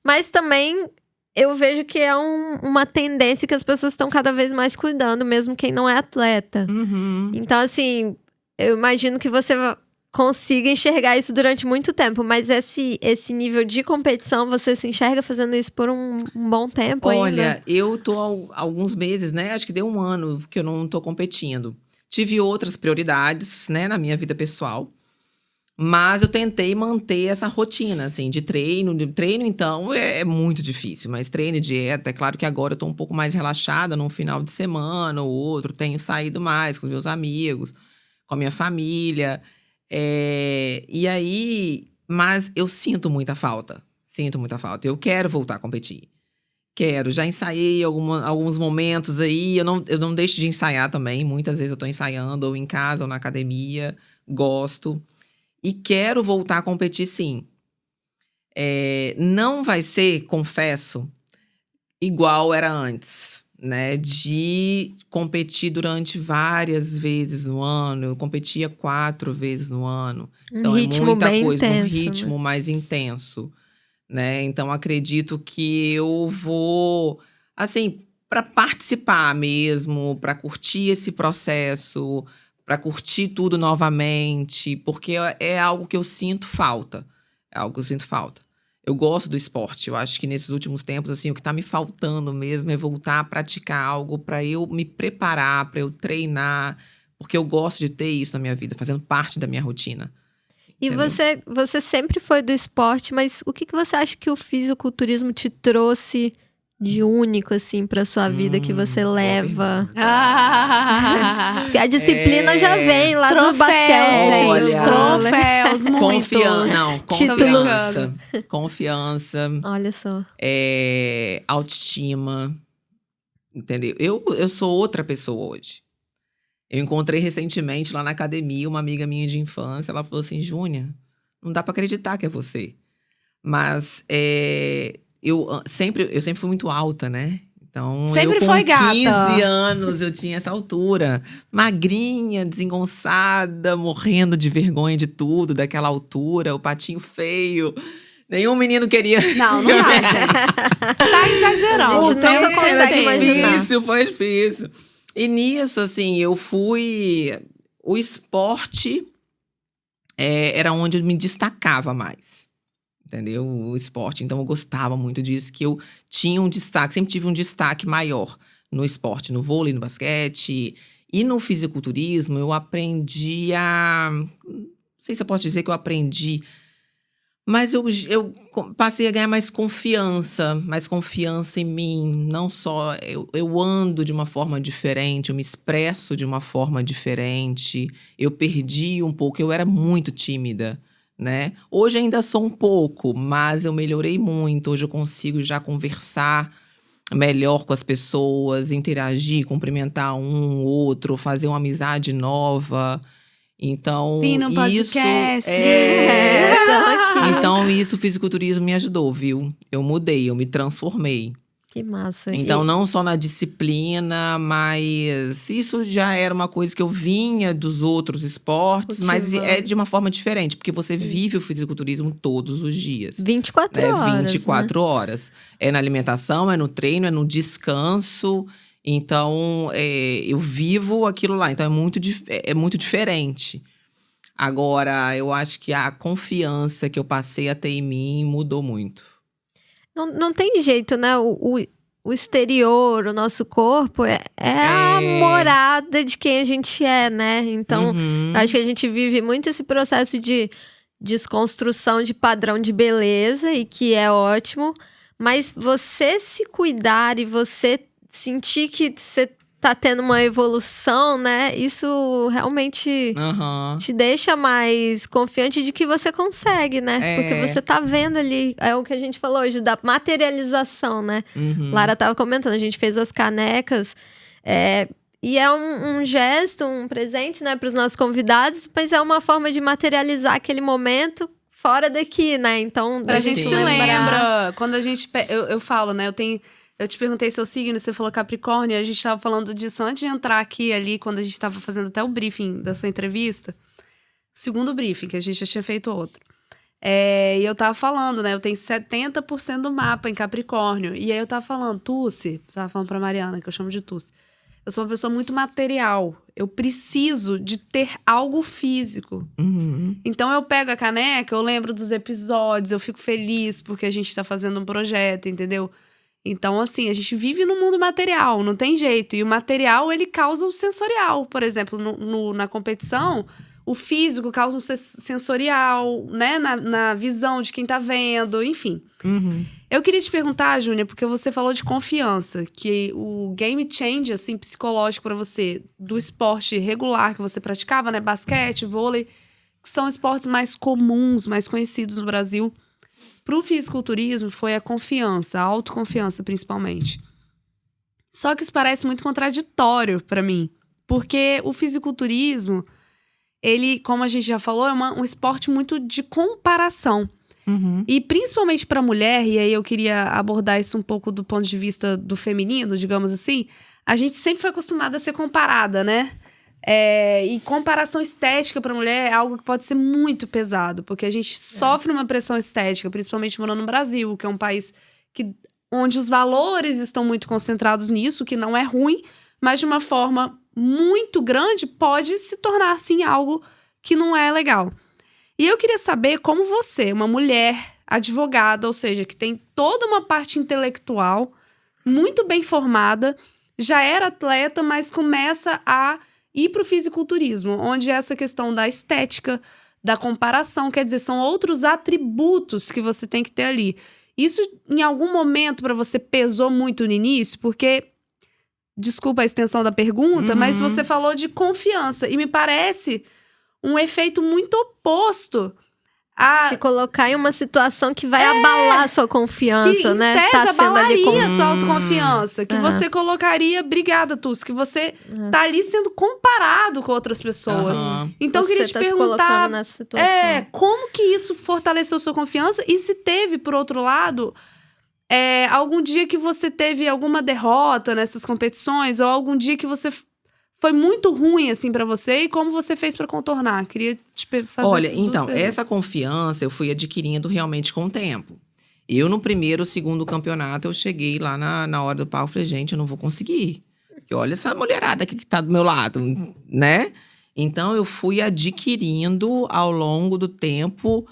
mas também eu vejo que é uma tendência que as pessoas estão cada vez mais cuidando, mesmo quem não é atleta. Então, assim, eu imagino que você consiga enxergar isso durante muito tempo, mas esse nível de competição, você se enxerga fazendo isso por um bom tempo ainda? Olha, eu tô há alguns meses, né? Acho que deu 1 ano que eu não tô competindo. Tive outras prioridades, né, na minha vida pessoal. Mas eu tentei manter essa rotina, assim, de treino. Treino, então, é muito difícil. Mas treino e dieta, é claro que agora eu tô um pouco mais relaxada num final de semana ou outro. Tenho saído mais com os meus amigos, com a minha família. E aí, mas eu sinto muita falta. Eu quero voltar a competir. Já ensaiei alguns momentos aí. Eu não deixo de ensaiar também. Muitas vezes eu tô ensaiando, ou em casa, ou na academia. Gosto. E quero voltar a competir, sim. Não vai ser, confesso, igual era antes, né? De competir durante várias vezes no ano. Eu competia 4 vezes no ano. Então, ritmo é muita bem coisa, intenso, um ritmo mais intenso, né? Então, acredito que eu vou, assim, para participar mesmo, para curtir esse processo, para curtir tudo novamente, porque é algo que eu sinto falta. Eu gosto do esporte. Eu acho que nesses últimos tempos, assim, o que tá me faltando mesmo é voltar a praticar algo para eu me preparar, para eu treinar, porque eu gosto de ter isso na minha vida, fazendo parte da minha rotina. E você sempre foi do esporte, mas o que você acha que o fisiculturismo te trouxe de único, assim, pra sua vida, que você leva? Porque a disciplina já vem lá do basquete. Troféus, Confiança. Olha só. Autoestima. Entendeu? Eu sou outra pessoa hoje. Eu encontrei recentemente lá na academia uma amiga minha de infância. Ela falou assim, Júnia, não dá pra acreditar que é você. Mas eu sempre fui muito alta, né? Então, sempre com foi gata. 15 anos eu tinha essa altura. Magrinha, desengonçada, morrendo de vergonha de tudo, daquela altura, o patinho feio. Nenhum menino queria. Não dá, gente. Tá exagerando. A gente nunca consegue imaginar. Foi difícil. E nisso, assim, eu fui... O esporte era onde eu me destacava mais. Entendeu? O esporte. Então, eu gostava muito disso, que eu tinha um destaque, sempre tive um destaque maior no esporte, no vôlei, no basquete. E no fisiculturismo, eu aprendi a... Não sei se eu posso dizer que eu aprendi... Mas eu passei a ganhar mais confiança em mim. Não só... Eu ando de uma forma diferente, eu me expresso de uma forma diferente. Eu perdi um pouco, eu era muito tímida, né? Hoje ainda sou um pouco, mas eu melhorei muito. Hoje eu consigo já conversar melhor com as pessoas, interagir, cumprimentar um ou outro, fazer uma amizade nova... Então, vim no podcast. Então, isso o fisiculturismo me ajudou, viu? Eu mudei, eu me transformei. Que massa. Então, não só na disciplina, mas isso já era uma coisa que eu vinha dos outros esportes, mas é de uma forma diferente, porque você vive o fisiculturismo todos os dias. 24 horas. 24 horas. É na alimentação, é no treino, é no descanso. Então, eu vivo aquilo lá. Então, é muito diferente. Agora, eu acho que a confiança que eu passei a ter em mim mudou muito. Não tem jeito, né? O exterior, o nosso corpo, é a morada de quem a gente é, né? Então, acho que a gente vive muito esse processo de desconstrução de padrão de beleza, e que é ótimo. Mas você se cuidar e você sentir que você tá tendo uma evolução, né? Isso realmente te deixa mais confiante de que você consegue, né? Porque você tá vendo ali, é o que a gente falou hoje, da materialização, né? Lara tava comentando, a gente fez as canecas, e é um gesto, um presente, né, para os nossos convidados, mas é uma forma de materializar aquele momento fora daqui, né? Então, pra gente se lembra, quando a gente... Eu falo, né? Eu te perguntei seu signo, você falou Capricórnio, e a gente tava falando disso antes de entrar aqui, ali, quando a gente tava fazendo até o briefing dessa entrevista. Segundo briefing, que a gente já tinha feito outro. E eu tava falando, né, eu tenho 70% do mapa em Capricórnio. E aí eu tava falando, Tussi, tava falando pra Mariana, que eu chamo de Tussi. Eu sou uma pessoa muito material. Eu preciso de ter algo físico. Então eu pego a caneca, eu lembro dos episódios, eu fico feliz porque a gente tá fazendo um projeto, entendeu? Então, assim, a gente vive no mundo material, não tem jeito. E o material, ele causa o sensorial. Por exemplo, na competição, o físico causa o sensorial, né? Na visão de quem tá vendo, enfim. Eu queria te perguntar, Júnia, porque você falou de confiança, que o game change, assim, psicológico pra você, do esporte regular que você praticava, né? Basquete, vôlei, que são esportes mais comuns, mais conhecidos no Brasil. Pro fisiculturismo foi a confiança, a autoconfiança principalmente. Só que isso parece muito contraditório pra mim, porque o fisiculturismo, ele, como a gente já falou, é um esporte muito de comparação. E principalmente pra mulher, e aí eu queria abordar isso um pouco do ponto de vista do feminino, digamos assim, a gente sempre foi acostumada a ser comparada, né? E comparação estética pra mulher é algo que pode ser muito pesado, porque a gente sofre uma pressão estética, principalmente morando no Brasil, que é um país onde os valores estão muito concentrados nisso, que não é ruim, mas de uma forma muito grande pode se tornar, sim, algo que não é legal. E eu queria saber como você, uma mulher advogada, ou seja, que tem toda uma parte intelectual, muito bem formada, já era atleta, mas começa a ir para o fisiculturismo, onde essa questão da estética, da comparação, quer dizer, são outros atributos que você tem que ter ali. Isso, em algum momento, para você pesou muito no início? Porque, desculpa a extensão da pergunta, mas você falou de confiança, e me parece um efeito muito oposto a... Se colocar em uma situação que vai abalar a sua confiança, que, né? Que, em tese, abalaria a sua autoconfiança. Que você colocaria... Obrigada, Tus. Que você tá ali sendo comparado com outras pessoas. Então, eu queria te perguntar... Nessa situação. Como que isso fortaleceu sua confiança? E se teve, por outro lado... algum dia que você teve alguma derrota nessas competições? Ou algum dia que você foi muito ruim, assim, pra você? E como você fez pra contornar? Queria te fazer Olha, essas duas então, perguntas. essa confiança eu fui adquirindo realmente com o tempo. Eu, no primeiro, segundo campeonato, eu cheguei lá na hora do palco e falei, gente, eu não vou conseguir. Porque olha essa mulherada aqui que tá do meu lado, né? Então, eu fui adquirindo, ao longo do tempo,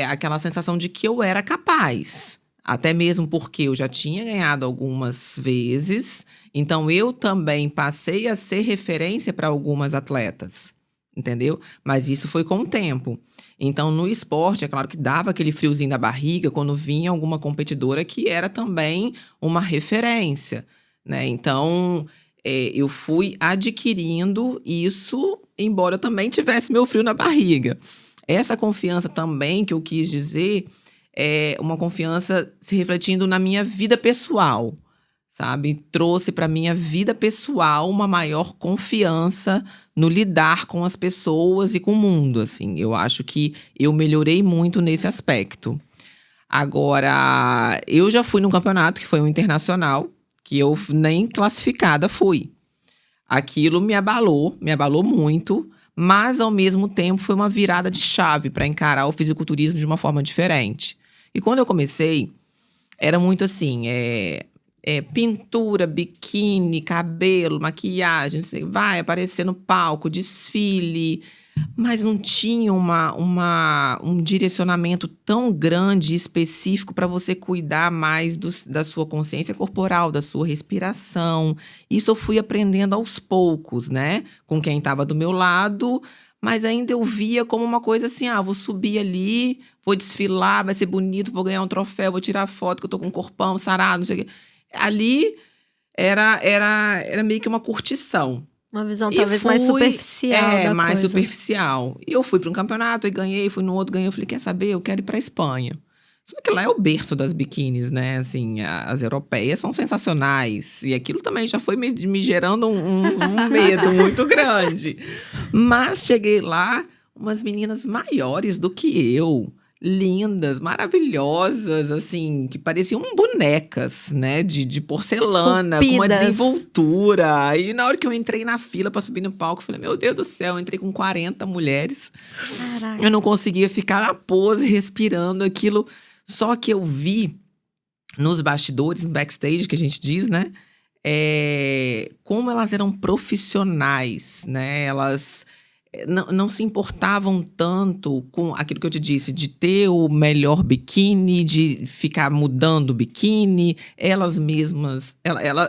aquela sensação de que eu era capaz. Até mesmo porque eu já tinha ganhado algumas vezes. Então, eu também passei a ser referência para algumas atletas. Entendeu? Mas isso foi com o tempo. Então, no esporte, é claro que dava aquele friozinho na barriga quando vinha alguma competidora que era também uma referência, né? Então, eu fui adquirindo isso, embora eu também tivesse meu frio na barriga. Essa confiança também que eu quis dizer é uma confiança se refletindo na minha vida pessoal, sabe? Trouxe para minha vida pessoal uma maior confiança no lidar com as pessoas e com o mundo, assim. Eu acho que eu melhorei muito nesse aspecto. Agora, eu já fui num campeonato que foi um internacional, que eu nem classificada fui. Aquilo me abalou muito, mas ao mesmo tempo foi uma virada de chave para encarar o fisiculturismo de uma forma diferente. E quando eu comecei, era muito assim, pintura, biquíni, cabelo, maquiagem, vai aparecer no palco, desfile, mas não tinha um direcionamento tão grande e específico para você cuidar mais da sua consciência corporal, da sua respiração. Isso eu fui aprendendo aos poucos, né? Com quem estava do meu lado, mas ainda eu via como uma coisa assim, vou subir ali, vou desfilar, vai ser bonito, vou ganhar um troféu, vou tirar foto que eu tô com um corpão sarado, não sei o quê. Ali era meio que uma curtição. Uma visão talvez mais superficial da mais coisa. superficial. E eu fui para um campeonato e ganhei, fui no outro, ganhei. Eu falei, quer saber? Eu quero ir para a Espanha. Só que lá é o berço das biquínis, né? Assim, as europeias são sensacionais. E aquilo também já foi me gerando um medo muito grande. Mas cheguei lá, umas meninas maiores do que eu. Lindas, maravilhosas, assim, que pareciam bonecas, né? De porcelana, esculpidas, com uma desenvoltura. E na hora que eu entrei na fila pra subir no palco, eu falei, meu Deus do céu, eu entrei com 40 mulheres. Caraca. Eu não conseguia ficar na pose, respirando aquilo. Só que eu vi nos bastidores, no backstage, que a gente diz, né? Como elas eram profissionais, né? Elas não se importavam tanto com aquilo que eu te disse, de ter o melhor biquíni, de ficar mudando o biquíni. Elas mesmas,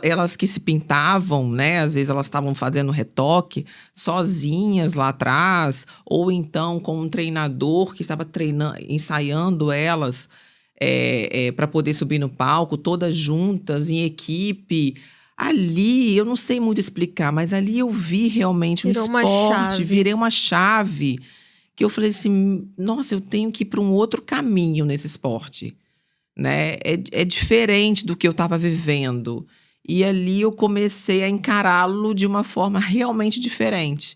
elas que se pintavam, né? Às vezes elas estavam fazendo retoque sozinhas lá atrás, ou então com um treinador que estava ensaiando elas para poder subir no palco, todas juntas, em equipe. Ali, eu não sei muito explicar, mas ali eu vi realmente virei uma chave, que eu falei assim, nossa, eu tenho que ir para um outro caminho nesse esporte, né? É diferente do que eu estava vivendo. E ali eu comecei a encará-lo de uma forma realmente diferente.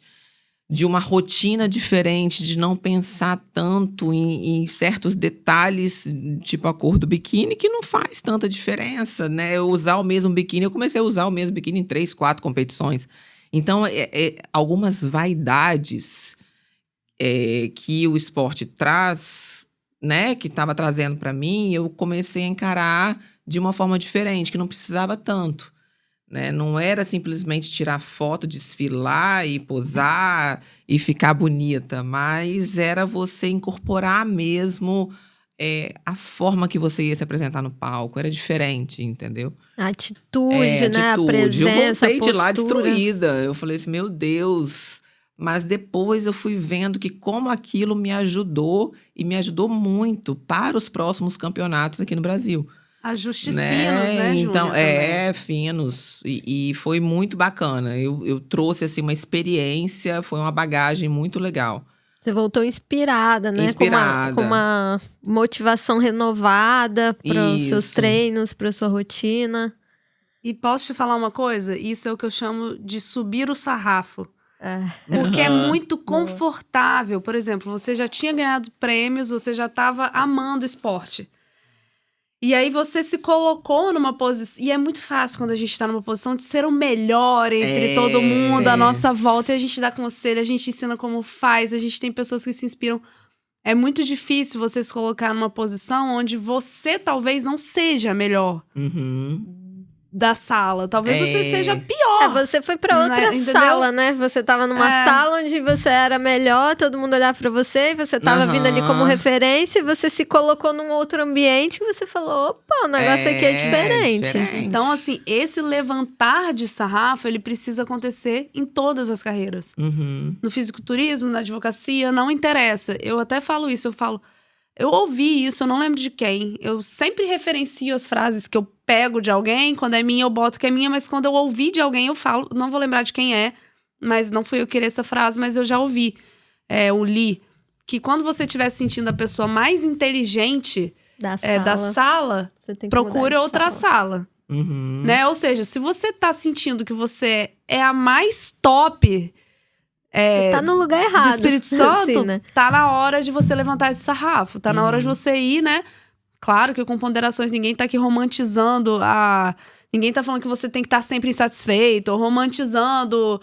De uma rotina diferente, de não pensar tanto em certos detalhes, tipo a cor do biquíni, que não faz tanta diferença, né? Eu usar o mesmo biquíni, eu comecei a usar o mesmo biquíni em 3, 4 competições. Então, algumas vaidades que o esporte traz, né? Que estava trazendo para mim, eu comecei a encarar de uma forma diferente, que não precisava tanto. Né? Não era simplesmente tirar foto, desfilar e posar e ficar bonita, mas era você incorporar mesmo a forma que você ia se apresentar no palco. Era diferente, entendeu? A atitude, né? A presença, eu voltei a postura. De lá destruída. Eu falei assim, meu Deus. Mas depois eu fui vendo que como aquilo me ajudou, e me ajudou muito para os próximos campeonatos aqui no Brasil. Ajustes finos, né, Júlia? Então, finos. E foi muito bacana. Eu trouxe, assim, uma experiência, foi uma bagagem muito legal. Você voltou inspirada, né? Com uma motivação renovada para os seus treinos, para a sua rotina. E posso te falar uma coisa? Isso é o que eu chamo de subir o sarrafo. Porque é muito confortável. Por exemplo, você já tinha ganhado prêmios, você já estava amando o esporte. E aí você se colocou numa posição... E é muito fácil quando a gente tá numa posição de ser o melhor entre todo mundo, à nossa volta. E a gente dá conselho, a gente ensina como faz, a gente tem pessoas que se inspiram. É muito difícil você se colocar numa posição onde você talvez não seja a melhor da sala. Talvez você seja pior. Você foi pra outra sala, né? Você tava numa sala onde você era melhor, todo mundo olhava pra você, e você tava vindo ali como referência, e você se colocou num outro ambiente e você falou, opa, o negócio aqui é diferente. Então, assim, esse levantar de sarrafo, ele precisa acontecer em todas as carreiras. No fisiculturismo, na advocacia, não interessa. Eu até falo isso, eu ouvi isso, eu não lembro de quem. Eu sempre referencio as frases que eu pego de alguém. Quando é minha, eu boto que é minha. Mas quando eu ouvi de alguém, eu falo. Não vou lembrar de quem é. Mas não fui eu querer essa frase, mas eu já ouvi. Eu li. Que quando você estiver sentindo a pessoa mais inteligente da sala procure outra sala. Né? Ou seja, se você tá sentindo que você é a mais top... você tá no lugar errado. Do Espírito Santo, assim, né? Tá na hora de você levantar esse sarrafo. Tá na hora de você ir, né? Claro que com ponderações, ninguém tá aqui romantizando ninguém tá falando que você tem que estar sempre insatisfeito, ou romantizando,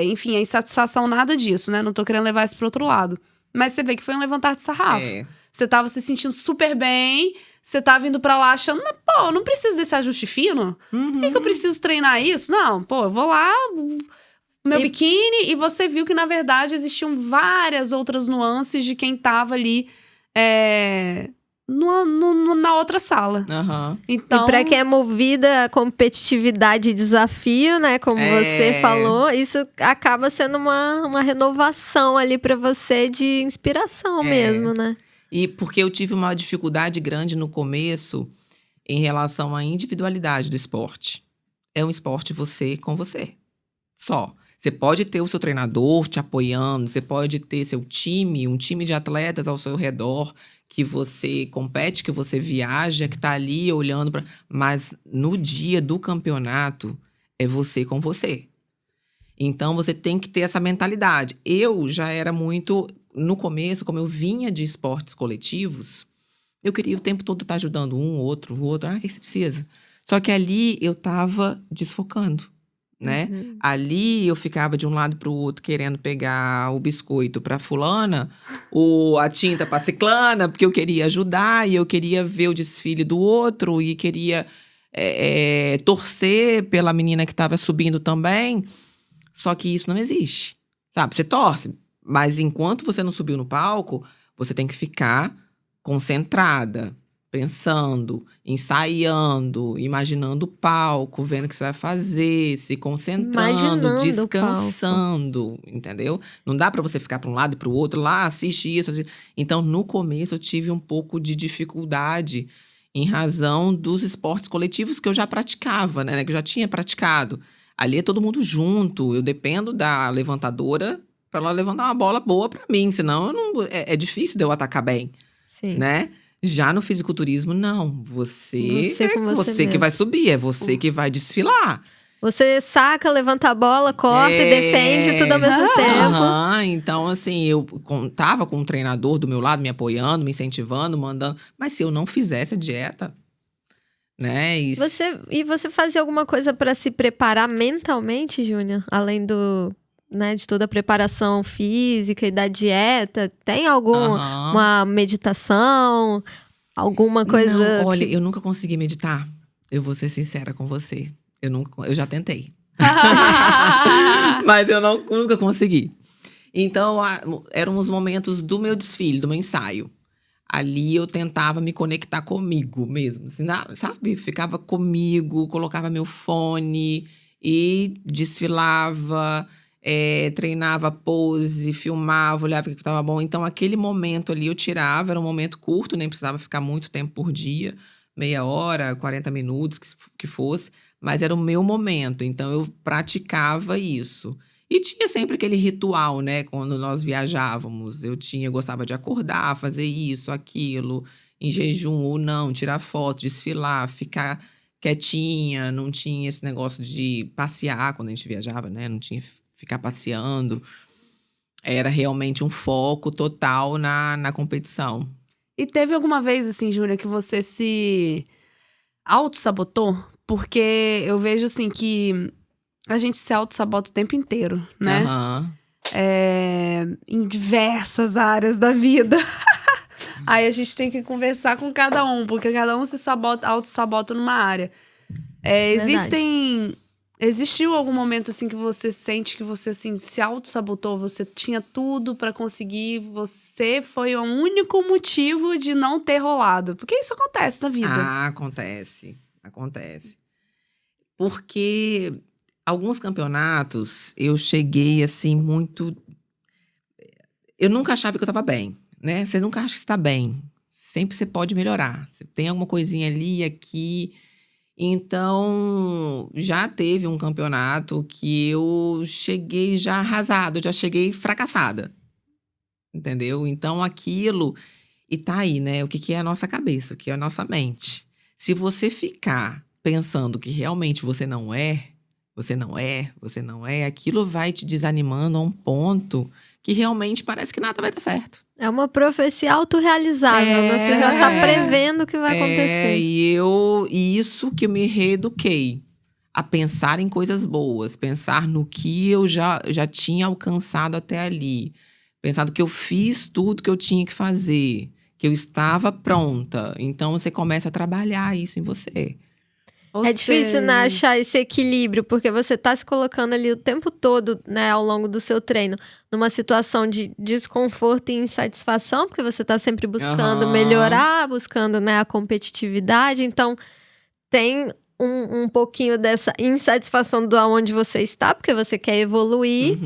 enfim, a insatisfação, nada disso, né? Não tô querendo levar isso pro outro lado. Mas você vê que foi um levantar de sarrafo. Você tava se sentindo super bem, você tá vindo pra lá achando, pô, eu não preciso desse ajuste fino. Por que eu preciso treinar isso? Não, pô, eu vou lá... meu biquíni, e você viu que, na verdade, existiam várias outras nuances de quem tava ali na outra sala. Então, e pra quem é movida a competitividade e desafio, né? Como você falou, isso acaba sendo uma renovação ali pra você de inspiração mesmo, né? E porque eu tive uma dificuldade grande no começo em relação à individualidade do esporte. É um esporte você com você. Só. Você pode ter o seu treinador te apoiando, você pode ter seu time, um time de atletas ao seu redor, que você compete, que você viaja, que tá ali olhando para. Mas no dia do campeonato, é você com você. Então, você tem que ter essa mentalidade. Eu já era muito... No começo, como eu vinha de esportes coletivos, eu queria o tempo todo estar ajudando um, outro. O que você precisa? Só que ali eu tava desfocando. Né? Ali eu ficava de um lado pro outro querendo pegar o biscoito pra fulana, ou a tinta pra ciclana, porque eu queria ajudar e eu queria ver o desfile do outro e queria torcer pela menina que tava subindo também. Só que isso não existe, sabe? Você torce, mas enquanto você não subiu no palco, você tem que ficar concentrada, pensando, ensaiando, imaginando o palco, vendo o que você vai fazer, se concentrando, descansando, entendeu? Não dá pra você ficar pra um lado e pro outro, lá, assiste isso. Então, no começo, eu tive um pouco de dificuldade em razão dos esportes coletivos que eu já praticava, né? Que eu já tinha praticado. Ali é todo mundo junto, eu dependo da levantadora pra ela levantar uma bola boa pra mim, senão é difícil de eu atacar bem, né? Já no fisiculturismo, não. Você que vai subir, é você que vai desfilar. Você saca, levanta a bola, corta e defende tudo ao mesmo tempo. Então, assim, eu tava com um treinador do meu lado, me apoiando, me incentivando, mandando. Mas se eu não fizesse a dieta, né? Você fazia alguma coisa para se preparar mentalmente, Júnior? Além de toda a preparação física e da dieta, tem uma meditação, alguma coisa? Não, olha, eu nunca consegui meditar. Eu vou ser sincera com você. Eu já tentei. Mas eu nunca consegui. Então, eram os momentos do meu desfile, do meu ensaio. Ali eu tentava me conectar comigo mesmo. Assim, sabe? Ficava comigo, colocava meu fone e desfilava. Treinava pose, filmava, olhava o que estava bom. Então, aquele momento ali eu tirava, era um momento curto, nem precisava ficar muito tempo por dia, meia hora, 40 minutos, que fosse, mas era o meu momento. Então, eu praticava isso. E tinha sempre aquele ritual, né? Quando nós viajávamos, gostava de acordar, fazer isso, aquilo, em jejum ou não, tirar foto, desfilar, ficar quietinha, não tinha esse negócio de passear quando a gente viajava, né? Não tinha ficar passeando. Era realmente um foco total na competição. E teve alguma vez, assim, Júlia, que você se auto-sabotou? Porque eu vejo, assim, que a gente se auto-sabota o tempo inteiro, né? Em diversas áreas da vida. Aí a gente tem que conversar com cada um, porque cada um se auto-sabota numa área. Existiu algum momento, assim, que você sente que você, assim, se auto-sabotou? Você tinha tudo pra conseguir, você foi o único motivo de não ter rolado? Porque isso acontece na vida. Acontece. Porque alguns campeonatos eu cheguei, assim, muito... Eu nunca achava que eu tava bem, né? Você nunca acha que você tá bem. Sempre você pode melhorar. Você tem alguma coisinha ali, aqui... Então, já teve um campeonato que eu cheguei já arrasada, eu já cheguei fracassada, entendeu? Então, aquilo... E tá aí, né? O que é a nossa cabeça, o que é a nossa mente. Se você ficar pensando que realmente você não é, aquilo vai te desanimando a um ponto que realmente parece que nada vai dar certo. É uma profecia autorrealizável, você já tá prevendo o que vai acontecer. E isso que eu me reeduquei. A pensar em coisas boas, pensar no que eu já tinha alcançado até ali. Pensar que eu fiz tudo que eu tinha que fazer, que eu estava pronta. Então, você começa a trabalhar isso em você. Difícil, né, achar esse equilíbrio, porque você tá se colocando ali o tempo todo, né, ao longo do seu treino, numa situação de desconforto e insatisfação, porque você tá sempre buscando melhorar, buscando, né, a competitividade. Então, tem um pouquinho dessa insatisfação do aonde você está, porque você quer evoluir,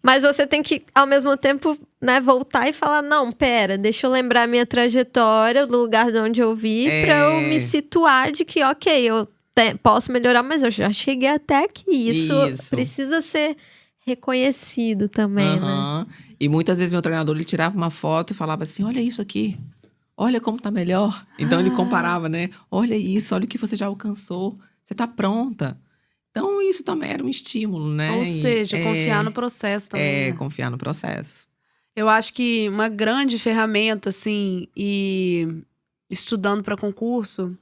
mas você tem que, ao mesmo tempo, né, voltar e falar, não, pera, deixa eu lembrar a minha trajetória, do lugar de onde eu vim, pra eu me situar de que, ok, eu posso melhorar, mas eu já cheguei até aqui. Isso precisa ser reconhecido também, né? E muitas vezes meu treinador, ele tirava uma foto e falava assim, olha isso aqui. Olha como tá melhor. Então, ele comparava, né? Olha isso, olha o que você já alcançou. Você tá pronta. Então, isso também era um estímulo, né? Ou seja, confiar no processo também. Confiar no processo. Eu acho que uma grande ferramenta, assim, e estudando para concurso,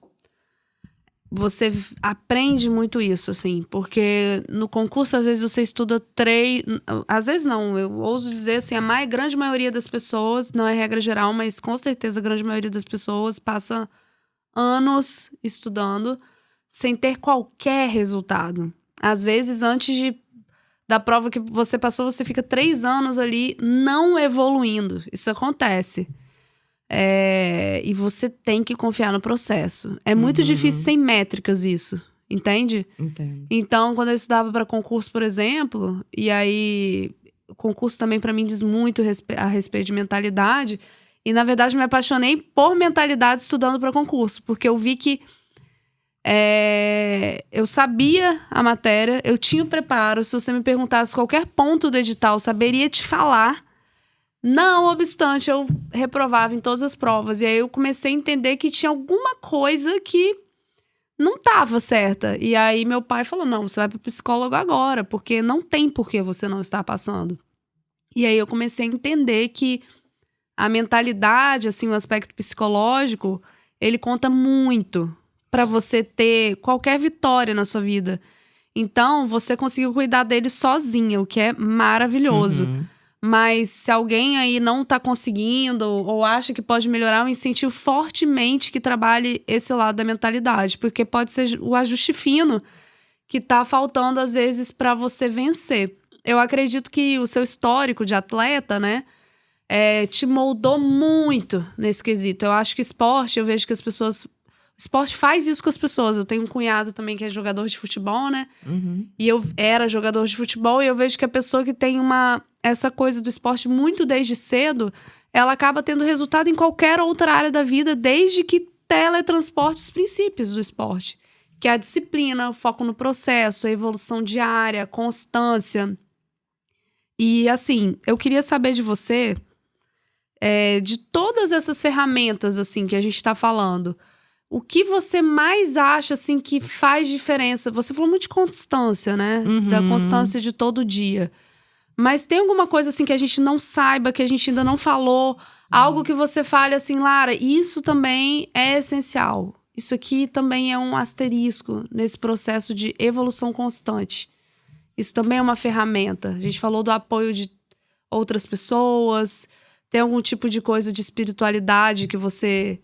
você aprende muito isso, assim, porque no concurso, às vezes, você estuda 3... Às vezes não, eu ouso dizer, assim, a grande maioria das pessoas, não é regra geral, mas com certeza a grande maioria das pessoas passa anos estudando sem ter qualquer resultado. Às vezes, antes da prova que você passou, você fica 3 anos ali não evoluindo. Isso acontece. E você tem que confiar no processo. É muito difícil sem métricas isso, entende? Entendo. Então, quando eu estudava para concurso, por exemplo, e aí o concurso também para mim diz muito a respeito de mentalidade, e na verdade me apaixonei por mentalidade estudando para concurso, porque eu vi que eu sabia a matéria, eu tinha o preparo, se você me perguntasse qualquer ponto do edital, eu saberia te falar. Não obstante, eu reprovava em todas as provas. E aí eu comecei a entender que tinha alguma coisa que não estava certa. E aí meu pai falou, não, você vai para o psicólogo agora, porque não tem por que você não estar passando. E aí eu comecei a entender que a mentalidade, assim, o aspecto psicológico, ele conta muito para você ter qualquer vitória na sua vida. Então, você conseguiu cuidar dele sozinha, o que é maravilhoso. Mas se alguém aí não tá conseguindo ou acha que pode melhorar, eu incentivo fortemente que trabalhe esse lado da mentalidade. Porque pode ser o ajuste fino que tá faltando, às vezes, para você vencer. Eu acredito que o seu histórico de atleta, né, te moldou muito nesse quesito. Eu acho que esporte, eu vejo que as pessoas... O esporte faz isso com as pessoas. Eu tenho um cunhado também que é jogador de futebol, né? E eu era jogador de futebol e eu vejo que a pessoa que tem essa coisa do esporte muito desde cedo, ela acaba tendo resultado em qualquer outra área da vida, desde que teletransporte os princípios do esporte. Que é a disciplina, o foco no processo, a evolução diária, a constância. E assim, eu queria saber de você, de todas essas ferramentas assim que a gente tá falando, o que você mais acha, assim, que faz diferença? Você falou muito de constância, né? Da constância de todo dia. Mas tem alguma coisa, assim, que a gente não saiba, que a gente ainda não falou? Algo que você fale assim, Lara, isso também é essencial. Isso aqui também é um asterisco nesse processo de evolução constante. Isso também é uma ferramenta. A gente falou do apoio de outras pessoas. Tem algum tipo de coisa de espiritualidade que você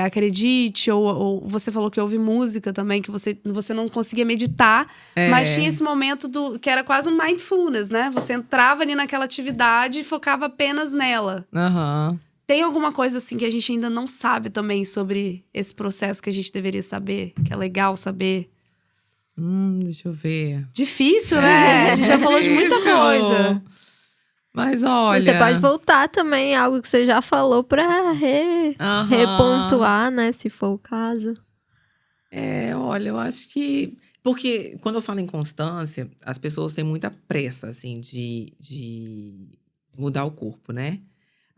acredite? Ou você falou que ouve música também, que você não conseguia meditar. Mas tinha esse momento que era quase um mindfulness, né? Você entrava ali naquela atividade e focava apenas nela. Aham. Tem alguma coisa assim que a gente ainda não sabe também sobre esse processo que a gente deveria saber? Que é legal saber? Deixa eu ver. Difícil, né? A gente já falou de muita coisa. Mas olha... Você pode voltar também, algo que você já falou pra repontuar, né? Se for o caso. Olha, eu acho que... Porque quando eu falo em constância, as pessoas têm muita pressa, assim, de mudar o corpo, né?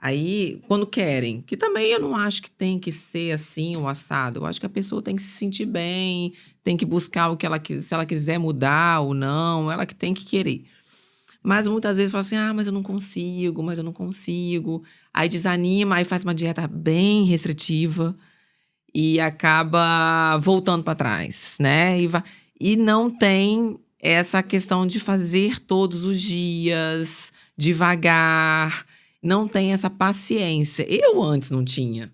Aí, quando querem, que também eu não acho que tem que ser assim, o assado. Eu acho que a pessoa tem que se sentir bem, tem que buscar o que se ela quiser mudar ou não, ela que tem que querer. Mas muitas vezes fala assim, mas eu não consigo. Aí desanima, aí faz uma dieta bem restritiva e acaba voltando para trás, né? E não tem essa questão de fazer todos os dias, devagar. Não tem essa paciência. Eu antes não tinha.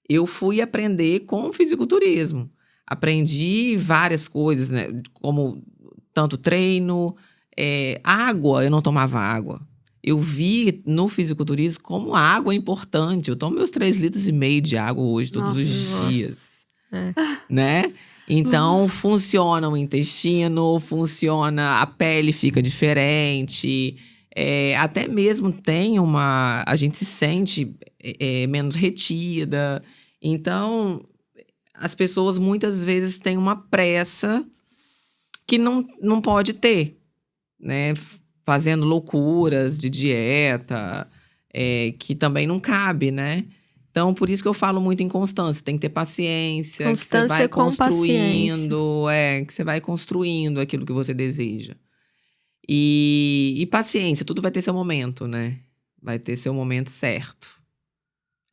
Eu fui aprender com o fisiculturismo. Aprendi várias coisas, né? Como tanto treino, água, eu não tomava água. Eu vi no fisiculturismo como a água é importante. Eu tomo meus 3,5 litros de água hoje, todos os dias. Né? Então, funciona o intestino, funciona, a pele fica diferente... até mesmo a gente se sente menos retida. Então, as pessoas muitas vezes têm uma pressa que não pode ter, né? Fazendo loucuras de dieta, que também não cabe, né? Então, por isso que eu falo muito em constância. Tem que ter paciência. Constância que você vai com construindo, paciência. Que você vai construindo aquilo que você deseja. E paciência, tudo vai ter seu momento, né? Vai ter seu momento certo.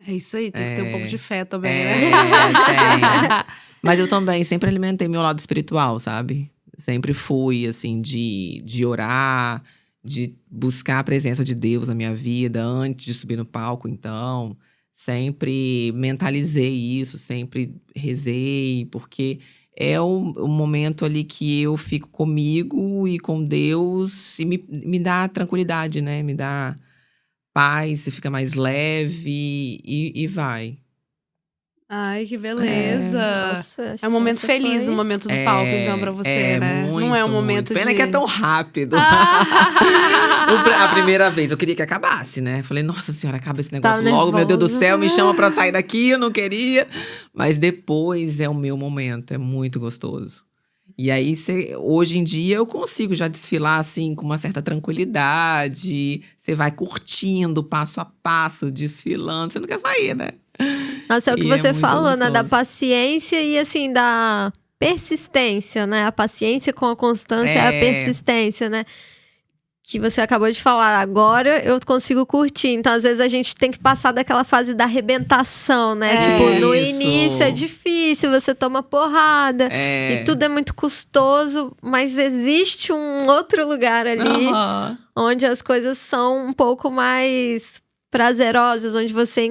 É isso aí, tem que ter um pouco de fé também, né? Tem. Mas eu também sempre alimentei meu lado espiritual, sabe? Sempre fui, assim, de orar, de buscar a presença de Deus na minha vida antes de subir no palco, então. Sempre mentalizei isso, sempre rezei, porque... é o momento ali que eu fico comigo e com Deus e me dá tranquilidade, né? Me dá paz, você fica mais leve e vai. Ai, que beleza! Nossa, é um momento feliz, o momento do palco, então, pra você, né? Muito, não é um momento muito. Pena que é tão rápido. A primeira vez, eu queria que acabasse, né? Falei, nossa senhora, acaba esse negócio logo. Meu Deus do céu, me chama pra sair daqui, eu não queria. Mas depois é o meu momento, é muito gostoso. E aí, hoje em dia, eu consigo já desfilar, assim, com uma certa tranquilidade. Você vai curtindo, passo a passo, desfilando. Você não quer sair, né? Nossa, é o que você falou, né? Da paciência e, assim, da persistência, né? A paciência com a constância é a persistência, né? Que você acabou de falar, agora eu consigo curtir. Então, às vezes, a gente tem que passar daquela fase da arrebentação, né? Tipo, no início é difícil, você toma porrada. E tudo é muito custoso. Mas existe um outro lugar ali onde as coisas são um pouco mais prazerosas, onde você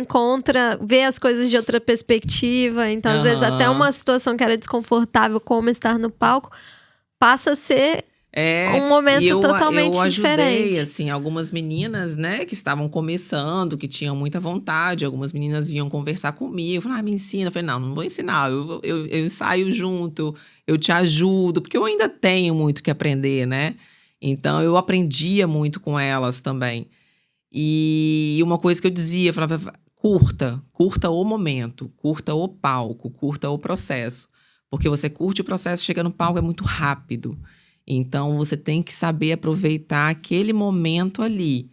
vê as coisas de outra perspectiva. Então, às vezes, até uma situação que era desconfortável, como estar no palco, passa a ser um momento totalmente diferente. Eu ajudei, assim, algumas meninas, né, que estavam começando, que tinham muita vontade. Algumas meninas vinham conversar comigo. Falaram, me ensina. Eu falei, não vou ensinar. Eu ensaio junto, eu te ajudo. Porque eu ainda tenho muito que aprender, né? Então, eu aprendia muito com elas também. E uma coisa que eu dizia, eu falava, curta o momento, curta o palco, curta o processo. Porque você curte o processo, chega no palco, é muito rápido. Então, você tem que saber aproveitar aquele momento ali.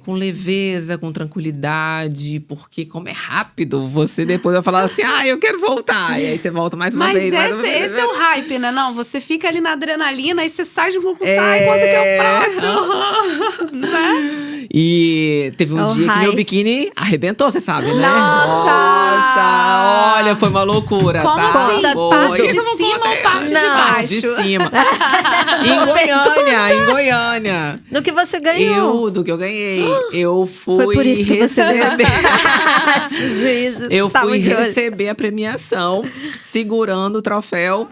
com leveza, com tranquilidade, porque como é rápido, você depois vai falar assim, eu quero voltar. E aí você volta mais uma vez. Mas esse é o hype, né? Não, você fica ali na adrenalina e você sai de um concurso, quando que é o próximo? Né? E teve um dia que meu biquíni arrebentou, você sabe, né? Nossa! Olha, foi uma loucura, como tá? Assim? Parte de cima ou parte de baixo? Parte de cima. Em Goiânia. Do que você ganhou? Do que eu ganhei. Eu fui foi por isso que receber. Eu fui de receber a premiação, segurando o troféu.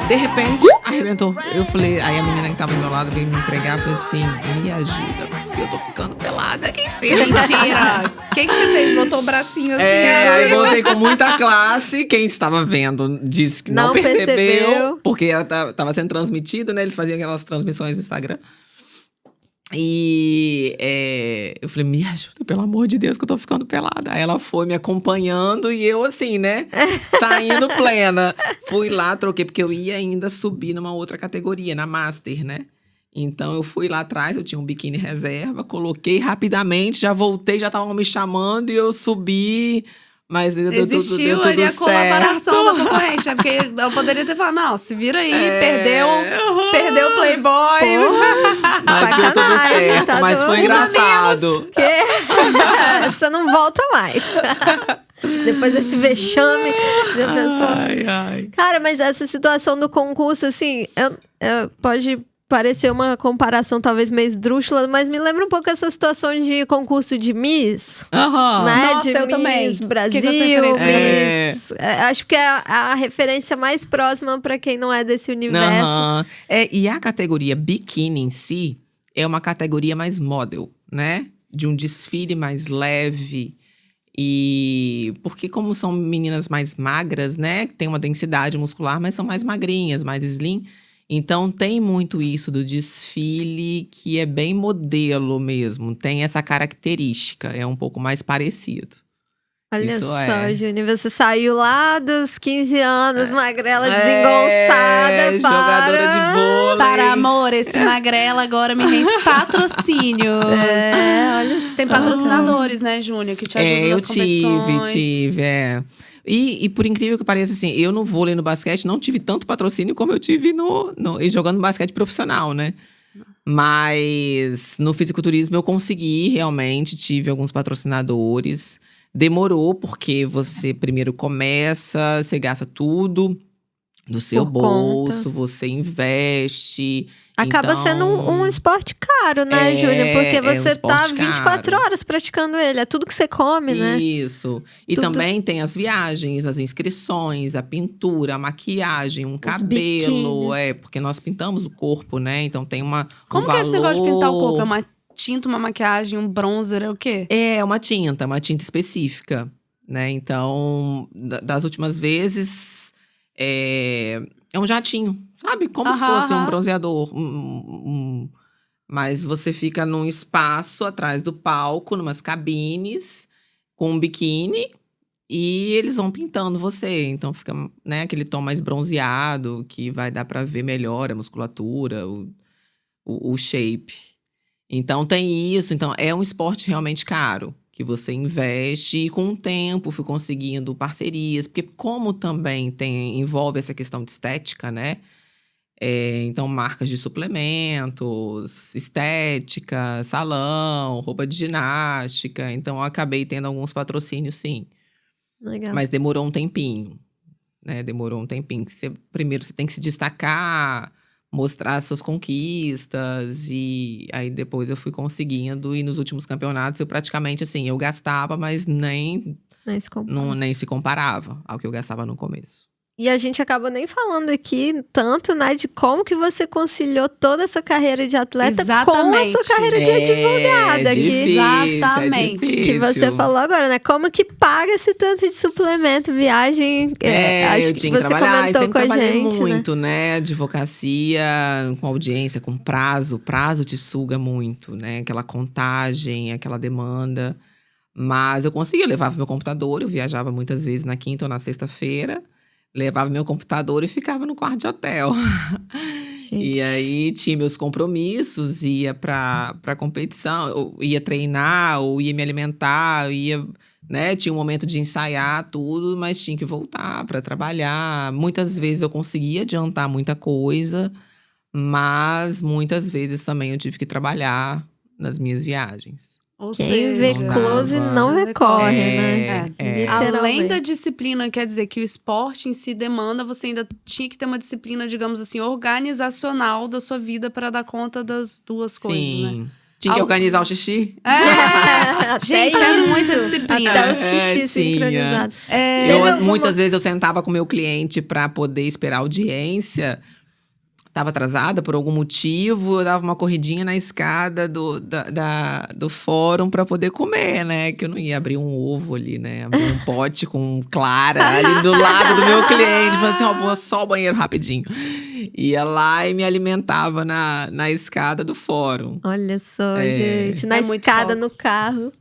De repente, arrebentou. Eu falei, aí a menina que tava do meu lado veio me entregar, falei assim, me ajuda, porque eu tô ficando pelada aqui em cima. Mentira! O que você fez? Botou o bracinho assim? Aí botei com muita classe. Quem estava vendo disse que não percebeu. Porque ela tava sendo transmitido, né? Eles faziam aquelas transmissões no Instagram. E eu falei, me ajuda, pelo amor de Deus, que eu tô ficando pelada. Aí ela foi me acompanhando e eu assim, né, saindo plena. Fui lá, troquei, porque eu ia ainda subir numa outra categoria, na Master, né? Então eu fui lá atrás, eu tinha um biquíni reserva, coloquei rapidamente, já voltei, já estavam me chamando e eu subi. Mas existiu deu ali a certo. Colaboração da concorrente, né? Porque ela poderia ter falado, não, se vira aí, perdeu o Playboy. Mas deu tudo certo, mas foi engraçado. Você não volta mais. Depois desse vexame, já pensou? Ai. Cara, mas essa situação do concurso, assim, pode parecer uma comparação talvez meio esdrúxula, mas me lembra um pouco essa situação de concurso de Miss. Né? Nossa, de eu Miss também. Brasil, Miss. Acho que é a referência mais próxima para quem não é desse universo. E a categoria biquíni em si é uma categoria mais model, né? De um desfile mais leve. E porque como são meninas mais magras, né? Tem uma densidade muscular, mas são mais magrinhas, mais slim. Então, tem muito isso do desfile que é bem modelo mesmo. Tem essa característica, é um pouco mais parecido. Olha só, Júnior, você saiu lá dos 15 anos, magrela desengonçada, jogadora de vôlei. Para amor, esse magrela agora me rende patrocínios. Olha só. Tem patrocinadores, né, Júnior, que te ajudam nas competições. Eu tive. E por incrível que pareça, assim, eu no vôlei e no basquete não tive tanto patrocínio como eu tive jogando basquete profissional, né? Mas no fisiculturismo eu consegui, realmente, tive alguns patrocinadores. Demorou, porque você primeiro começa, você gasta tudo do seu bolso, você investe. Acaba sendo um esporte caro, né, Júlia? Porque você tá 24 horas praticando ele. É tudo que você come, né? Isso. E também tem as viagens, as inscrições, a pintura, a maquiagem, um cabelo. Porque nós pintamos o corpo, né? Então tem uma Como que é esse negócio de pintar o corpo? É uma tinta, uma maquiagem, um bronzer, é o quê? É uma tinta específica, né? Então, das últimas vezes… É um jatinho, sabe? Como se fosse um bronzeador. Mas você fica num espaço atrás do palco, numas cabines, com um biquíni. E eles vão pintando você. Então fica, né, aquele tom mais bronzeado, que vai dar pra ver melhor a musculatura, o shape. Então tem isso. Então é um esporte realmente caro, que você investe e com o tempo fui conseguindo parcerias. Porque como também envolve essa questão de estética, né? Então, marcas de suplementos, estética, salão, roupa de ginástica. Então, eu acabei tendo alguns patrocínios, sim. Legal. Mas demorou um tempinho, né? Demorou um tempinho. Primeiro, você tem que se destacar, mostrar as suas conquistas. E aí, depois eu fui conseguindo. E nos últimos campeonatos, eu praticamente, assim, eu gastava, mas nem se comparava ao que eu gastava no começo. E a gente acaba nem falando aqui tanto, né, de como que você conciliou toda essa carreira de atleta com a sua carreira de advogada. Exatamente. Que você falou agora, né? Como que paga esse tanto de suplemento, viagem? Acho eu tinha que você comentou sempre com a trabalhei gente, muito, né? Advocacia, com audiência, com prazo. Prazo te suga muito, né? Aquela contagem, aquela demanda. Mas eu conseguia, eu levava meu computador, eu viajava muitas vezes na quinta ou na sexta-feira. Levava meu computador e ficava no quarto de hotel. E aí tinha meus compromissos, ia pra competição, ou ia treinar, ou ia me alimentar, ia, né? Tinha um momento de ensaiar tudo, mas tinha que voltar pra trabalhar. Muitas vezes eu conseguia adiantar muita coisa, mas muitas vezes também eu tive que trabalhar nas minhas viagens. Ou Quem seja, vê close não recorre, né? Além da disciplina, quer dizer que o esporte em si demanda, você ainda tinha que ter uma disciplina, digamos assim, organizacional da sua vida para dar conta das duas coisas, né? Tinha que organizar o xixi. Gente, é muita disciplina. Até o xixi sincronizado. Muitas vezes eu sentava com o meu cliente para poder esperar a audiência. Tava atrasada por algum motivo, eu dava uma corridinha na escada do fórum pra poder comer, né? Que eu não ia abrir um ovo ali, né? Abrir um pote com clara ali do lado do meu cliente. Falei assim, vou só ao banheiro rapidinho. Ia lá e me alimentava na escada do fórum. Olha só, gente. Na escada, no carro.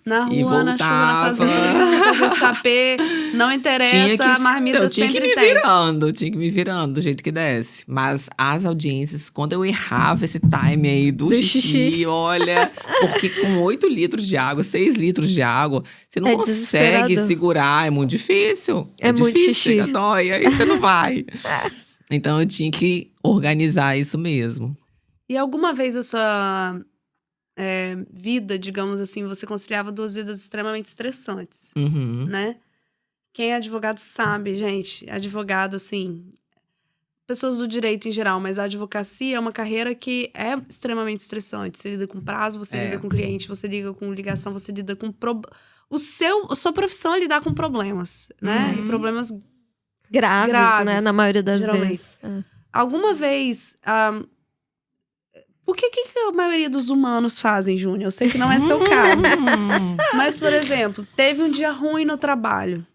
Na rua, na chuva, na fazenda, sapê, não interessa, a marmita sempre tem. Tinha que me virando do jeito que desse. Mas as audiências, quando eu errava esse time aí do xixi, olha… Porque com 8 litros de água, 6 litros de água, você não consegue segurar, é muito difícil. É muito difícil, xixi. chega, dói, aí você não vai. Então eu tinha que organizar isso mesmo. E alguma vez a sua… vida, digamos assim, você conciliava 2 vidas extremamente estressantes, né? Quem é advogado sabe, gente, advogado, assim, pessoas do direito em geral, mas a advocacia é uma carreira que é extremamente estressante. Você lida com prazo, você lida com cliente, você lida com ligação, você lida com… A sua profissão é lidar com problemas, né? E problemas graves, né? Na maioria das geralmente. vezes. Alguma vez… O que a maioria dos humanos fazem, Júnior? Eu sei que não é seu caso. Mas, por exemplo, teve um dia ruim no trabalho,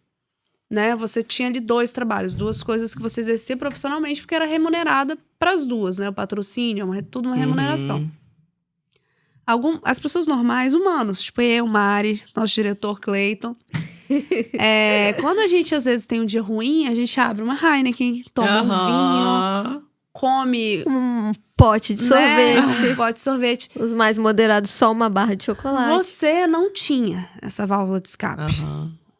né? Você tinha ali 2 trabalhos, 2 coisas que você exercia profissionalmente, porque era remunerada para as duas, né? O patrocínio, tudo uma remuneração. As pessoas normais, humanos, tipo eu, Mari, nosso diretor Cleiton. Quando a gente, às vezes, tem um dia ruim, a gente abre uma Heineken, toma um vinho… Come um pote de sorvete. Um pote de sorvete. Os mais moderados, só uma barra de chocolate. Você não tinha essa válvula de escape.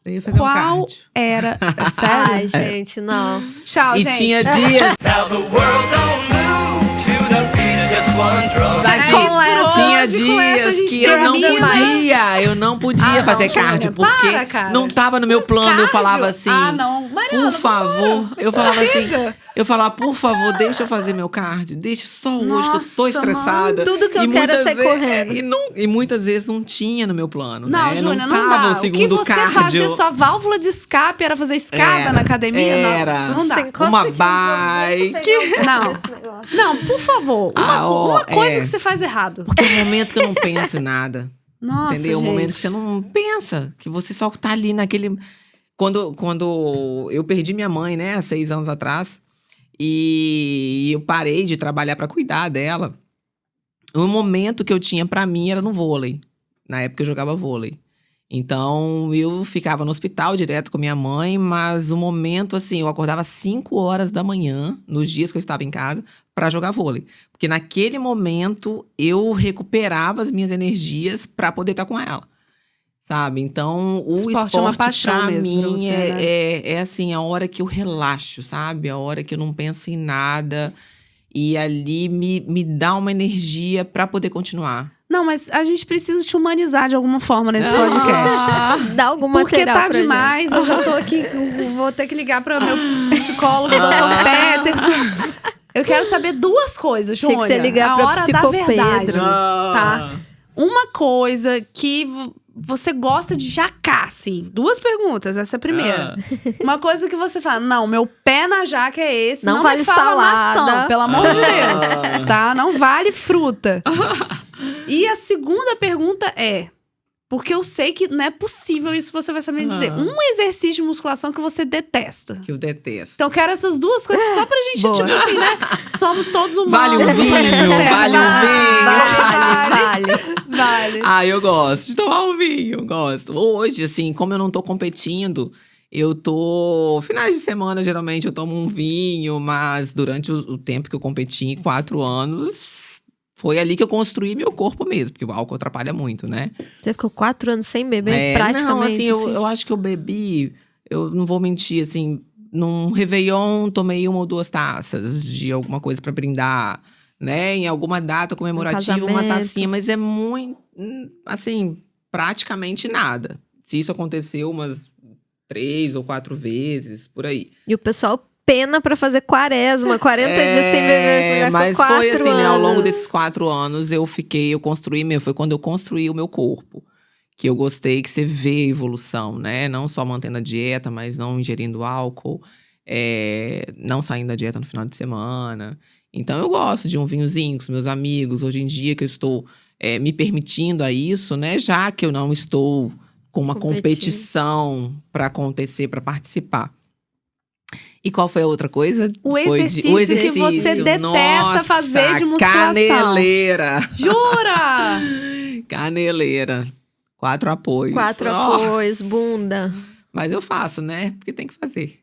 Eu ia fazer um cardio. Qual era? Sério? Ai, gente, não. Tchau, gente. E tinha dias… Tinha dias que eu não podia fazer cardio, porque não tava no meu plano. Eu falava assim, por favor, eu falava, por favor, deixa eu fazer meu cardio, deixa só hoje que eu tô estressada. Tudo que eu quero é sair correndo. E muitas vezes não tinha no meu plano, não, né? Júlia, não tava dá. o segundo cardio. O que você cardio. fazia, sua válvula de escape era fazer escada na academia? Não dá. Uma bike. Não, por favor, uma coisa que você faz errado. Porque é um momento que eu não penso em nada. Nossa, entendeu? gente. Um momento que você não pensa, que você só tá ali naquele… Quando eu perdi minha mãe, né, há 6 anos atrás, e eu parei de trabalhar pra cuidar dela, o momento que eu tinha pra mim era no vôlei. Na época eu jogava vôlei. Então, eu ficava no hospital direto com minha mãe, mas o momento, assim, eu acordava às 5 horas da manhã, nos dias que eu estava em casa, pra jogar vôlei. Porque naquele momento, eu recuperava as minhas energias pra poder estar com ela. Sabe? Então, o esporte é uma paixão pra mesmo mim pra você, né? é assim, a hora que eu relaxo, sabe? A hora que eu não penso em nada. E ali me dá uma energia pra poder continuar. Não, mas a gente precisa te humanizar de alguma forma nesse podcast. Dá algum Porque material tá pra demais, gente. Eu já tô aqui, vou ter que ligar para meu psicólogo, Dr. Peterson. Eu quero saber 2 coisas, Júlia. Tinha que você ligar a pra hora da verdade, Pedro. tá? Uma coisa que você gosta de jacar, assim. 2 perguntas, essa é a primeira. Uma coisa que você fala, não, meu pé na jaca é esse. Não vale me fala salada. maçã, pelo amor de Deus. Tá? Não vale fruta. E a segunda pergunta é… Porque eu sei que não é possível isso, você vai saber dizer. Um exercício de musculação que você detesta. Que eu detesto. Então, eu quero essas 2 coisas só pra gente, Boa. tipo assim, né? Somos todos humanos. Vale um vinho, vale um vinho. Vale. Ah, eu gosto de tomar um vinho, gosto. Hoje, assim, como eu não tô competindo, Finais de semana, geralmente, eu tomo um vinho, mas durante o tempo que eu competi, 4 anos, foi ali que eu construí meu corpo mesmo, porque o álcool atrapalha muito, né? Você ficou 4 anos sem beber, praticamente? Não, assim, eu acho que eu bebi, eu não vou mentir, assim, num Réveillon, tomei 1 ou 2 taças de alguma coisa pra brindar, né? Em alguma data comemorativa, uma tacinha, mas é muito, assim, praticamente nada. Se isso aconteceu umas 3 ou 4 vezes, por aí. E o pessoal pena pra fazer quaresma, 40 dias sem beber. Mas foi assim, né? Ao longo desses 4 anos, eu construí foi quando eu construí o meu corpo. Que eu gostei, que você vê a evolução, né? Não só mantendo a dieta, mas não ingerindo álcool. Não saindo da dieta no final de semana. Então, eu gosto de um vinhozinho com os meus amigos. Hoje em dia que eu estou me permitindo a isso, né? Já que eu não estou com uma competição para acontecer, para participar. E qual foi a outra coisa? O exercício que você detesta fazer de musculação. Caneleira. Jura? Caneleira. 4 apoios. 4 apoios, bunda. Mas eu faço, né? Porque tem que fazer.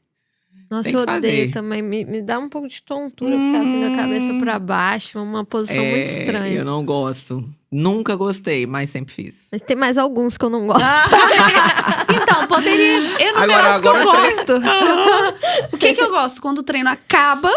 Nossa, eu odeio também. Me dá um pouco de tontura ficar assim com a cabeça pra baixo. Uma posição muito estranha. Eu não gosto. Nunca gostei, mas sempre fiz. Mas tem mais alguns que eu não gosto. Então, poderia enumerar os que eu gosto. O que eu gosto? Quando o treino acaba.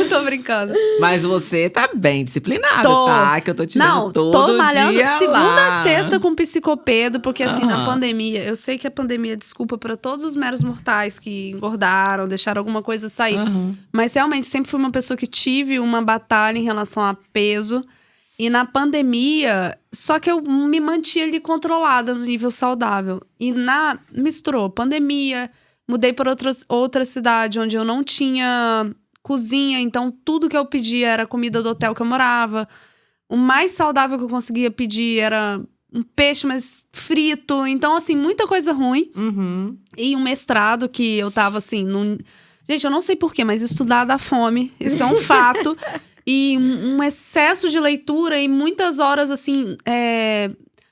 Tô brincando. Mas você tá bem disciplinado, tá? Que eu tô te vendo todo tô malhando dia segunda a sexta com psicopedo. Porque assim, na pandemia, eu sei que a pandemia é desculpa pra todos os meros mortais que engordaram, deixaram alguma coisa sair. Mas realmente, sempre fui uma pessoa que tive uma batalha em relação a peso. E na pandemia, só que eu me mantinha ali controlada no nível saudável. E misturou pandemia, mudei para outra cidade onde eu não tinha cozinha. Então, tudo que eu pedia era comida do hotel que eu morava. O mais saudável que eu conseguia pedir era um peixe mais frito. Então, assim, muita coisa ruim. E um mestrado que eu tava, assim... Gente, eu não sei porquê, mas estudar dá fome. Isso é um fato. E um excesso de leitura e muitas horas, assim,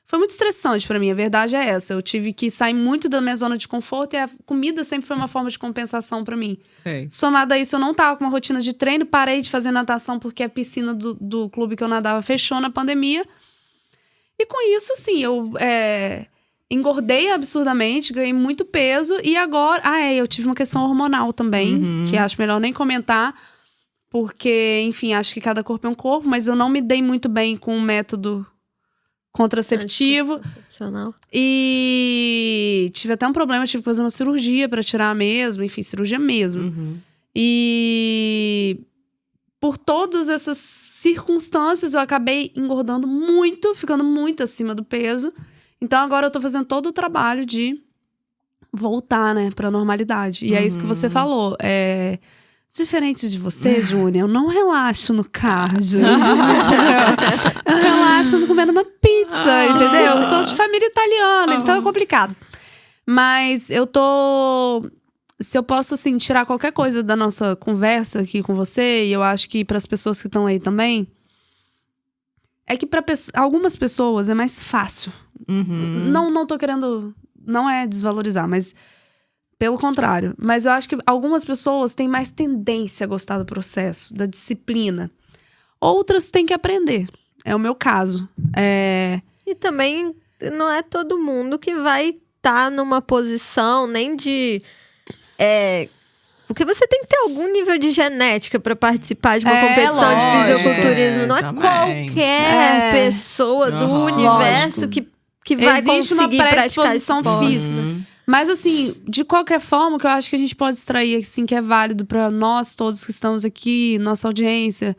foi muito estressante pra mim, a verdade é essa. Eu tive que sair muito da minha zona de conforto e a comida sempre foi uma forma de compensação pra mim. Sei. Somado a isso, eu não tava com uma rotina de treino, parei de fazer natação porque a piscina do clube que eu nadava fechou na pandemia. E com isso, assim, eu engordei absurdamente, ganhei muito peso e agora... eu tive uma questão hormonal também, que acho melhor nem comentar. Porque, enfim, acho que cada corpo é um corpo, mas eu não me dei muito bem com o método contraceptivo. E tive até um problema, tive que fazer uma cirurgia pra tirar mesmo, enfim, cirurgia mesmo. E por todas essas circunstâncias, eu acabei engordando muito, ficando muito acima do peso. Então agora eu tô fazendo todo o trabalho de voltar, né, pra normalidade. E é isso que você falou, diferente de você, Júnior, eu não relaxo no cardio. Eu relaxo comendo uma pizza, entendeu? Eu sou de família italiana, então é complicado. Mas eu tô... Se eu posso, assim, tirar qualquer coisa da nossa conversa aqui com você, e eu acho que para as pessoas que estão aí também, é que para algumas pessoas é mais fácil. Não tô querendo... Não é desvalorizar, mas... Pelo contrário. Mas eu acho que algumas pessoas têm mais tendência a gostar do processo, da disciplina. Outras têm que aprender. É o meu caso. E também não é todo mundo que vai estar numa posição nem de... Porque você tem que ter algum nível de genética para participar de uma competição de fisiculturismo. Não é qualquer pessoa do universo que vai existe conseguir uma praticar predisposição física. Mas, assim, de qualquer forma, o que eu acho que a gente pode extrair, assim, que é válido para nós todos que estamos aqui, nossa audiência,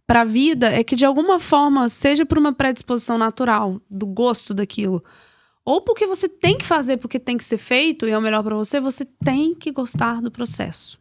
para a vida, é que, de alguma forma, seja por uma predisposição natural, do gosto daquilo, ou porque você tem que fazer porque tem que ser feito e é o melhor para você, você tem que gostar do processo.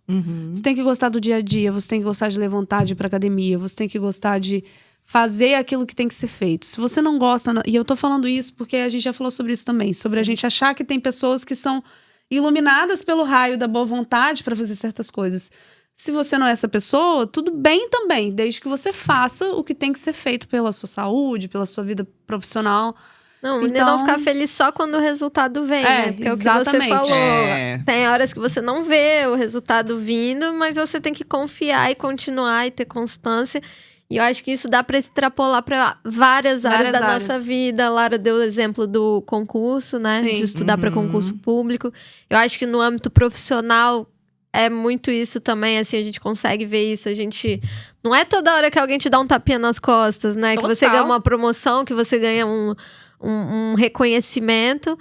Você tem que gostar do dia a dia, você tem que gostar de levantar, de ir pra academia, você tem que gostar de fazer aquilo que tem que ser feito. Se você não gosta... E eu tô falando isso porque a gente já falou sobre isso também. Sobre a gente achar que tem pessoas que são iluminadas pelo raio da boa vontade para fazer certas coisas. Se você não é essa pessoa, tudo bem também. Desde que você faça o que tem que ser feito pela sua saúde, pela sua vida profissional. Não, então, não ficar feliz só quando o resultado vem, né? Porque exatamente. É o que você falou. Tem horas que você não vê o resultado vindo, mas você tem que confiar e continuar e ter constância. E eu acho que isso dá para extrapolar para várias áreas da nossa vida. A Lara deu o exemplo do concurso, né? Sim. De estudar para concurso público. Eu acho que no âmbito profissional é muito isso também, assim, a gente consegue ver isso. A gente... Não é toda hora que alguém te dá um tapinha nas costas, né? Total. Que você ganha uma promoção, que você ganha um reconhecimento.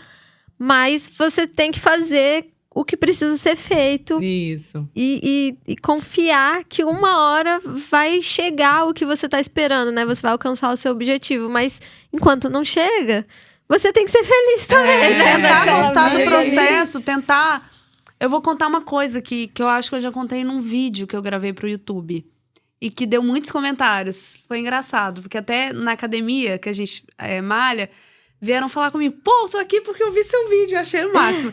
Mas você tem que fazer o que precisa ser feito. Isso. E confiar que uma hora vai chegar o que você tá esperando, né? Você vai alcançar o seu objetivo. Mas enquanto não chega, você tem que ser feliz também, né? Tentar gostar do processo, tentar... Eu vou contar uma coisa que eu acho que eu já contei num vídeo que eu gravei pro YouTube. E que deu muitos comentários. Foi engraçado, porque até na academia, que a gente malha, vieram falar comigo. Pô, tô aqui porque eu vi seu vídeo, eu achei o máximo.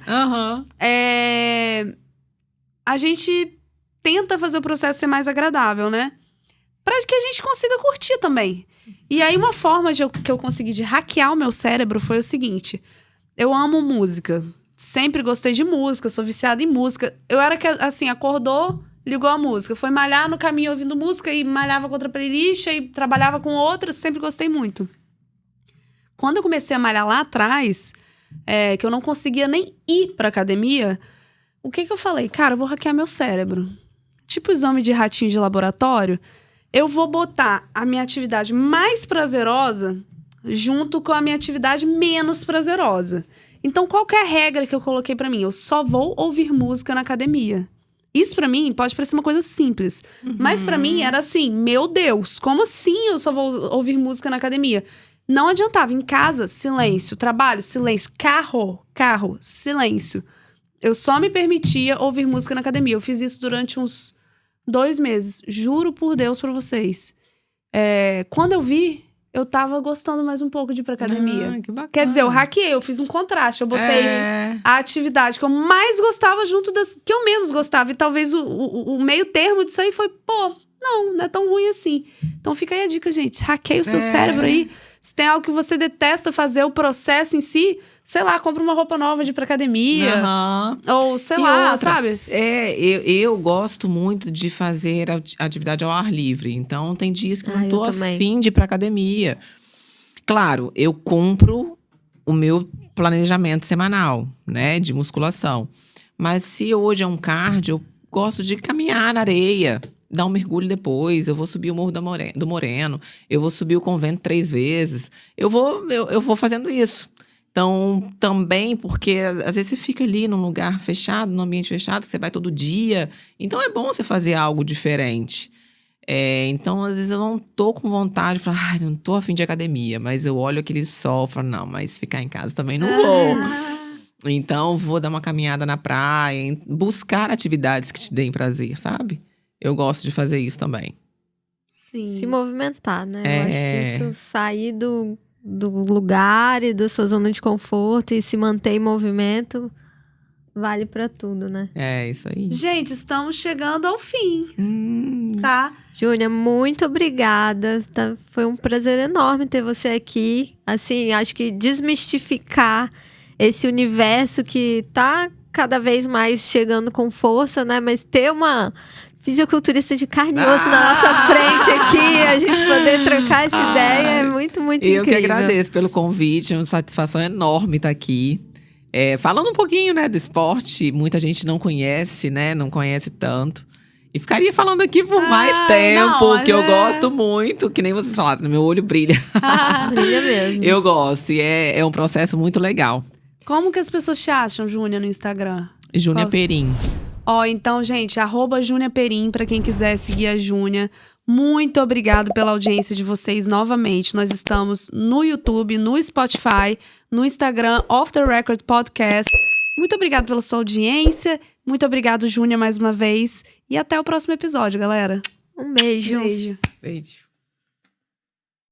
A gente tenta fazer o processo ser mais agradável, né? Pra que a gente consiga curtir também. E aí, uma forma que eu consegui de hackear o meu cérebro foi o seguinte. Eu amo música. Sempre gostei de música, sou viciada em música. Eu era que, assim, acordou, ligou a música. Foi malhar no caminho ouvindo música e malhava com outra playlist e trabalhava com outra. Sempre gostei muito. Quando eu comecei a malhar lá atrás, que eu não conseguia nem ir pra academia, o que eu falei? Cara, eu vou hackear meu cérebro. Tipo exame de ratinho de laboratório. Eu vou botar a minha atividade mais prazerosa junto com a minha atividade menos prazerosa. Então, qual que é a regra que eu coloquei pra mim? Eu só vou ouvir música na academia. Isso pra mim pode parecer uma coisa simples. Mas pra mim era assim, meu Deus, como assim eu só vou ouvir música na academia? Não adiantava. Em casa, silêncio. Trabalho, silêncio. Carro, silêncio. Eu só me permitia ouvir música na academia. Eu fiz isso durante uns 2 meses. Juro por Deus pra vocês. Quando eu vi... eu tava gostando mais um pouco de ir pra academia. Que bacana. Quer dizer, eu hackeei, eu fiz um contraste. Eu botei a atividade que eu mais gostava junto das que eu menos gostava. E talvez o meio termo disso aí foi, não é tão ruim assim. Então fica aí a dica, gente. Hackeia o seu cérebro aí. Se tem algo que você detesta fazer, o processo em si, sei lá, compra uma roupa nova de ir pra academia. Ou, sei lá, outra, sabe? Eu gosto muito de fazer atividade ao ar livre. Então, tem dias que eu não tô afim de ir pra academia. Claro, eu cumpro o meu planejamento semanal, né? De musculação. Mas se hoje é um cardio, eu gosto de caminhar na areia. Dar um mergulho depois, eu vou subir o Morro do Moreno, eu vou subir o Convento 3 vezes. Eu vou fazendo isso. Então, também, porque às vezes você fica ali num lugar fechado, num ambiente fechado, que você vai todo dia. Então, é bom você fazer algo diferente. Então, às vezes eu não tô com vontade de falar, não tô afim de academia. Mas eu olho aquele sol e falo, não, mas ficar em casa também não vou. Então, vou dar uma caminhada na praia, buscar atividades que te deem prazer, sabe? Eu gosto de fazer isso também. Sim. Se movimentar, né? Eu acho que isso, sair do lugar e da sua zona de conforto e se manter em movimento, vale pra tudo, né? É, isso aí. Gente, estamos chegando ao fim, tá? Júnia, muito obrigada. Foi um prazer enorme ter você aqui. Assim, acho que desmistificar esse universo que tá cada vez mais chegando com força, né? Mas ter uma fisiculturista de carne e osso na nossa frente aqui, a gente poder trocar essa ideia é muito, muito incrível. Eu que agradeço pelo convite, é uma satisfação enorme estar aqui. Falando um pouquinho, né, do esporte, muita gente não conhece, né, não conhece tanto. E ficaria falando aqui por mais tempo, que eu gosto muito, que nem vocês falaram, meu olho brilha. Brilha mesmo. Eu gosto, e é um processo muito legal. Como que as pessoas te acham, Júnia, no Instagram? Júnia Perim. Então, gente, @Júnia Perim, pra quem quiser seguir a Júnia. Muito obrigado pela audiência de vocês novamente. Nós estamos no YouTube, no Spotify, no Instagram, Off The Record Podcast. Muito obrigado pela sua audiência. Muito obrigado, Júnia, mais uma vez. E até o próximo episódio, galera. Um beijo. Beijo. Beijo.